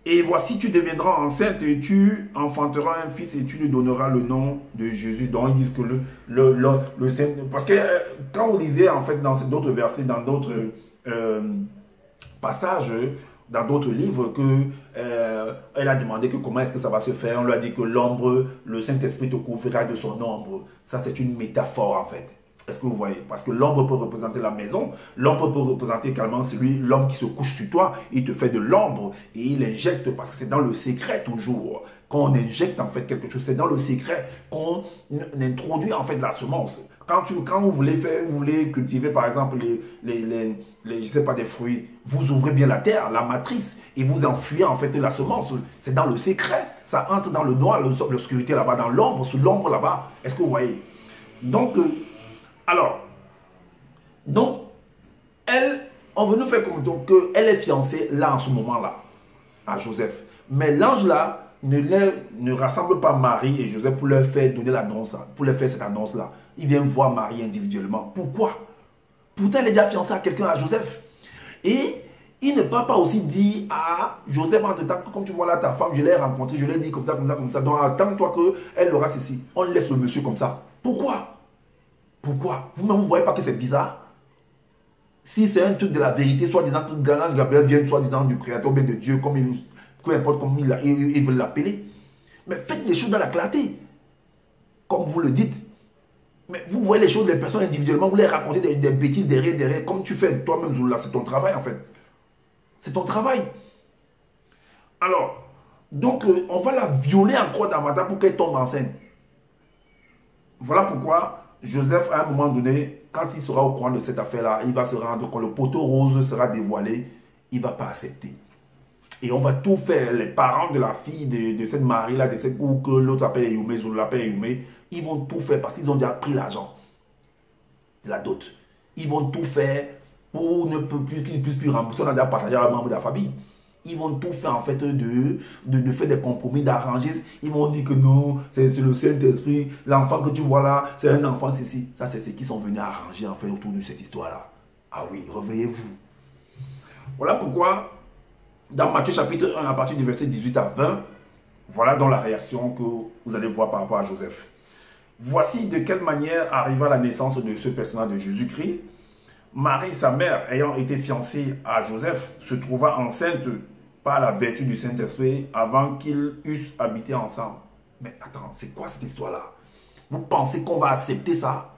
S1: Et voici, tu deviendras enceinte et tu enfanteras un fils et tu lui donneras le nom de Jésus. Donc, ils disent que le Saint... Parce que quand on lisait, en fait, dans d'autres versets, dans d'autres passages, dans d'autres livres, que elle a demandé que comment est-ce que ça va se faire. On lui a dit que l'ombre, le Saint-Esprit te couvrira de son ombre. Ça, c'est une métaphore, en fait. Est-ce que vous voyez? Parce que l'ombre peut représenter la maison, l'ombre peut représenter également l'homme qui se couche sur toi, il te fait de l'ombre et il injecte, parce que c'est dans le secret toujours. Quand on injecte en fait quelque chose, c'est dans le secret qu'on introduit en fait la semence. Quand vous voulez vous voulez cultiver par exemple je sais pas, des fruits, vous ouvrez bien la terre, la matrice, et vous enfuyez en fait la semence. C'est dans le secret, ça entre dans le noir, l'obscurité là-bas, dans l'ombre, sous l'ombre là-bas. Est-ce que vous voyez? Donc, elle, on veut nous faire comme donc elle est fiancée là en ce moment-là à Joseph. Mais l'ange là ne rassemble pas Marie et Joseph pour leur faire donner l'annonce, pour leur faire cette annonce-là. Il vient voir Marie individuellement. Pourquoi? Pourtant, elle est déjà fiancée à quelqu'un, à Joseph. Et il ne peut pas aussi dire à Joseph, entre-temps, comme tu vois là, ta femme, je l'ai rencontrée, je l'ai dit comme ça, comme ça, comme ça. Donc, attends-toi qu'elle aura ceci. On laisse le monsieur comme ça. Pourquoi? Pourquoi? Vous-même, vous ne voyez pas que c'est bizarre? Si c'est un truc de la vérité, soi-disant que Gabriel vient soi-disant du Créateur, bien de Dieu, comme peu importe comment il veut l'appeler. Mais faites les choses dans la clarté. Comme vous le dites. Mais vous voyez les choses, les personnes individuellement, vous les racontez des bêtises derrière, comme tu fais toi-même, Zoula. C'est ton travail en fait. C'est ton travail. Alors, donc, on va la violer encore d'Amada pour qu'elle tombe enceinte. Voilà pourquoi Joseph, à un moment donné, quand il sera au courant de cette affaire-là, il va se rendre compte, le poteau rose sera dévoilé, il ne va pas accepter. Et on va tout faire, les parents de la fille de cette Marie-là, ou que l'autre appelle Eyoumé, ou l'appelle Eyoumé, ils vont tout faire parce qu'ils ont déjà pris l'argent de la dot. Ils vont tout faire pour qu'ils ne puissent plus rembourser, on a déjà partagé avec un membre de la famille. Ils vont tout faire en fait de faire des compromis, d'arranger. Ils vont dire que non, c'est le Saint-Esprit, l'enfant que tu vois là, c'est un enfant, ceci. Ça, c'est ce qu'ils sont venus arranger en fait autour de cette histoire-là. Ah oui, réveillez-vous. Voilà pourquoi, dans Matthieu chapitre 1, à partir du verset 18 à 20, voilà dans la réaction que vous allez voir par rapport à Joseph. Voici de quelle manière arriva la naissance de ce personnage de Jésus-Christ. Marie, sa mère, ayant été fiancée à Joseph, se trouva enceinte par la vertu du Saint-Esprit avant qu'ils eussent habité ensemble. Mais attends, c'est quoi cette histoire-là? Vous pensez qu'on va accepter ça?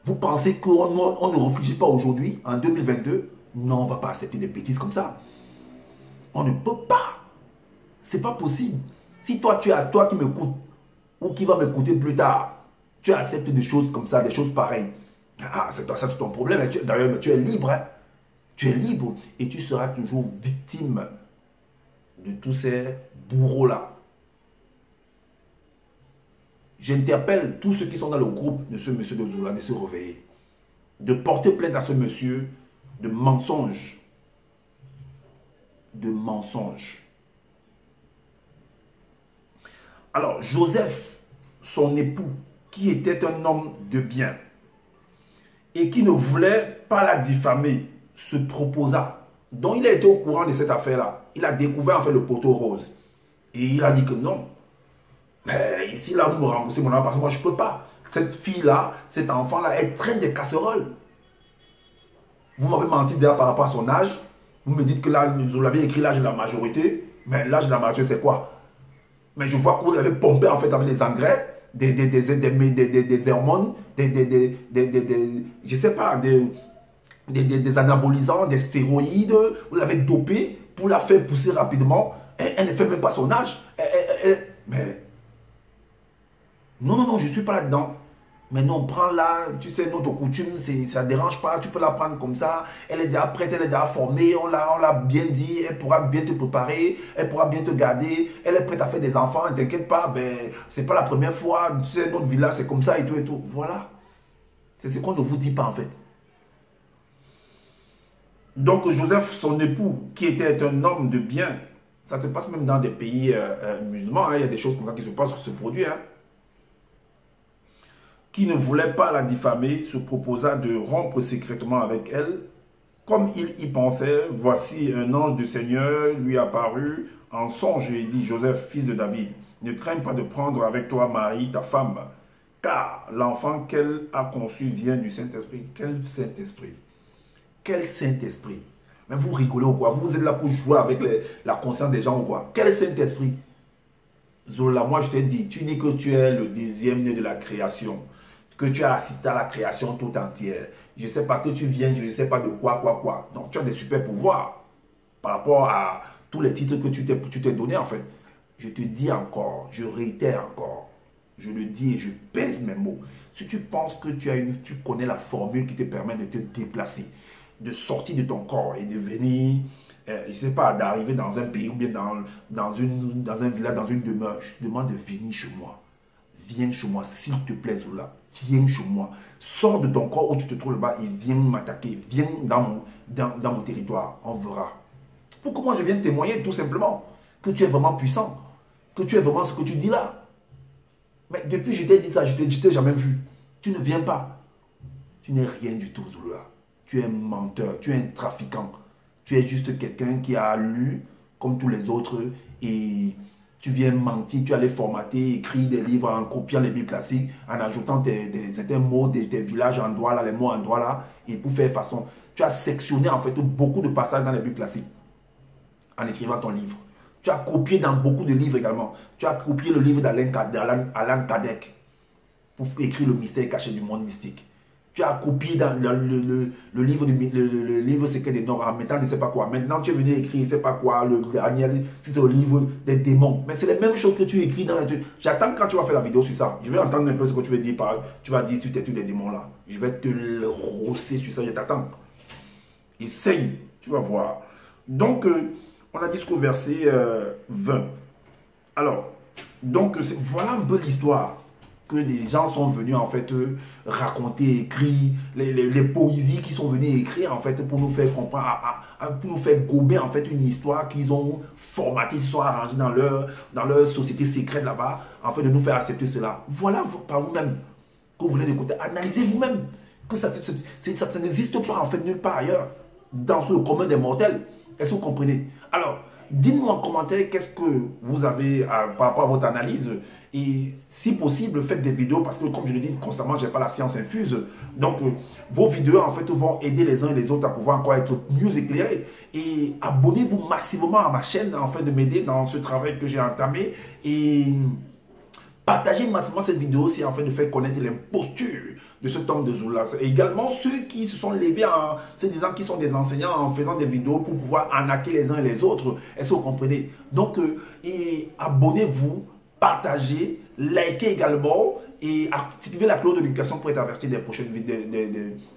S1: Vous pensez qu'on ne réfléchit pas aujourd'hui, en 2022? Non, on ne va pas accepter des bêtises comme ça. On ne peut pas. C'est pas possible. Si toi qui m'écoutes, ou qui va m'écouter plus tard, tu acceptes des choses comme ça, des choses pareilles. Ah, ça c'est ton problème. D'ailleurs, tu es libre. Hein? Tu es libre et tu seras toujours victime de tous ces bourreaux-là. J'interpelle tous ceux qui sont dans le groupe de ce monsieur de Zoula de se réveiller. De porter plainte à ce monsieur de mensonges. De mensonges. Alors, Joseph, son époux, qui était un homme de bien et qui ne voulait pas la diffamer, se proposa. Donc, il a été au courant de cette affaire-là. Il a découvert en fait le poteau rose. Et il a dit que non. Mais ici, là, vous me remboursez mon argent parce que moi, je ne peux pas. Cette fille-là, cet enfant-là, elle traîne des casseroles. Vous m'avez menti déjà par rapport à son âge. Vous me dites que là, vous l'avez écrit l'âge de la majorité. Mais l'âge de la majorité, c'est quoi? Mais je vois que vous l'avez pompé en fait avec des engrais, des hormones, je sais pas, des anabolisants, des stéroïdes. Vous l'avez dopé pour la faire pousser rapidement. Elle ne fait même pas son âge. Mais non, je ne suis pas là-dedans. Mais non, prends-la, tu sais, notre coutume, ça ne dérange pas, tu peux la prendre comme ça. Elle est déjà prête, elle est déjà formée, on l'a bien dit, elle pourra bien te préparer, elle pourra bien te garder, elle est prête à faire des enfants, ne t'inquiète pas, ben, c'est pas la première fois, tu sais, notre village, c'est comme ça et tout et tout. Voilà. C'est ce qu'on ne vous dit pas en fait. Donc Joseph, son époux, qui était un homme de bien, ça se passe même dans des pays musulmans, hein, il y a des choses comme ça qui se passent, qui se produisent, hein, qui ne voulait pas la diffamer, se proposa de rompre secrètement avec elle Comme il y pensait, voici un ange du Seigneur lui apparut en songe et dit, Joseph, fils de David, ne crains pas de prendre avec toi Marie, ta femme, car l'enfant qu'elle a conçu vient du Saint-Esprit. Quel Saint-Esprit? Quel Saint-Esprit? Mais vous rigolez ou quoi? Vous êtes là pour jouer avec la conscience des gens ou quoi? Quel Saint-Esprit? Zola, moi je t'ai dit, tu dis que tu es le deuxième né de la création, que tu as assisté à la création tout entière. Je ne sais pas que tu viens, je ne sais pas de quoi. Donc tu as des super pouvoirs par rapport à tous les titres que tu t'es donné en fait. Je te dis encore, je réitère encore, je le dis et je pèse mes mots. Si tu penses que tu connais la formule qui te permet de te déplacer, de sortir de ton corps et de venir, je ne sais pas, d'arriver dans un pays ou bien dans un village, dans une demeure, je te demande de venir chez moi. Viens chez moi, s'il te plaît, Zola. Viens chez moi. Sors de ton corps où tu te trouves là-bas et viens m'attaquer. Viens dans mon territoire. On verra. Pourquoi moi je viens témoigner tout simplement que tu es vraiment puissant. Que tu es vraiment ce que tu dis là. Mais depuis je t'ai dit ça, je t'ai jamais vu. Tu ne viens pas. Tu n'es rien du tout, Zola. Tu es un menteur, tu es un trafiquant. Tu es juste quelqu'un qui a lu comme tous les autres et tu viens mentir, tu allais formater, écrire des livres en copiant les Bibles classiques, en ajoutant certains mots des villages en droit là, les mots en droit là, et pour faire façon. Tu as sectionné en fait beaucoup de passages dans les Bibles classiques en écrivant ton livre. Tu as copié dans beaucoup de livres également. Tu as copié le livre d'Alain Kardec pour écrire le mystère caché du monde mystique. Tu as copié dans le livre Secret des Noirs en mettant je ne sais pas quoi. Maintenant, tu es venu écrire je ne sais pas quoi, le dernier, c'est le livre des démons. Mais c'est les mêmes choses que tu écris dans les... J'attends quand tu vas faire la vidéo sur ça. Je vais entendre un peu ce que tu veux dire. Tu vas dire sur tes trucs des démons là. Je vais te le rosser sur ça. Je t'attends. Essaye. Tu vas voir. Donc, on a dit jusqu'au verset 20. Alors, donc, voilà un peu l'histoire que les gens sont venus en fait raconter, écrire, les poésies qui sont venus écrire en fait pour nous faire comprendre, pour nous faire gober en fait une histoire qu'ils ont formatée, se sont arrangés dans leur société secrète là-bas, en fait de nous faire accepter cela. Voilà par vous-même que vous voulez écouter. Analysez vous-même que ça n'existe pas en fait nulle part ailleurs dans le commun des mortels. Est-ce que vous comprenez? Alors, dites-nous en commentaire qu'est-ce que vous avez par rapport à votre analyse. Et si possible, faites des vidéos parce que comme je le dis constamment, je n'ai pas la science infuse. Donc, vos vidéos en fait vont aider les uns et les autres à pouvoir encore être mieux éclairés. Et abonnez-vous massivement à ma chaîne en fait de m'aider dans ce travail que j'ai entamé. Et partagez massivement cette vidéo aussi afin de faire connaître l'imposture de ce homme de Zola. Et également ceux qui se sont levés en se disant qu'ils sont des enseignants en faisant des vidéos pour pouvoir arnaquer les uns et les autres. Est-ce que vous comprenez? Donc, abonnez-vous, partagez, likez également et activez la cloche de notification pour être averti des prochaines vidéos.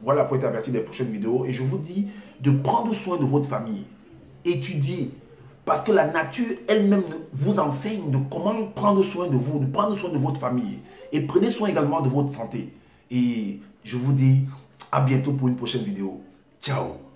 S1: Voilà, pour être averti des prochaines vidéos. Et je vous dis de prendre soin de votre famille. Étudiez. Parce que la nature elle-même vous enseigne de comment prendre soin de vous, de prendre soin de votre famille. Et prenez soin également de votre santé. Et je vous dis à bientôt pour une prochaine vidéo. Ciao.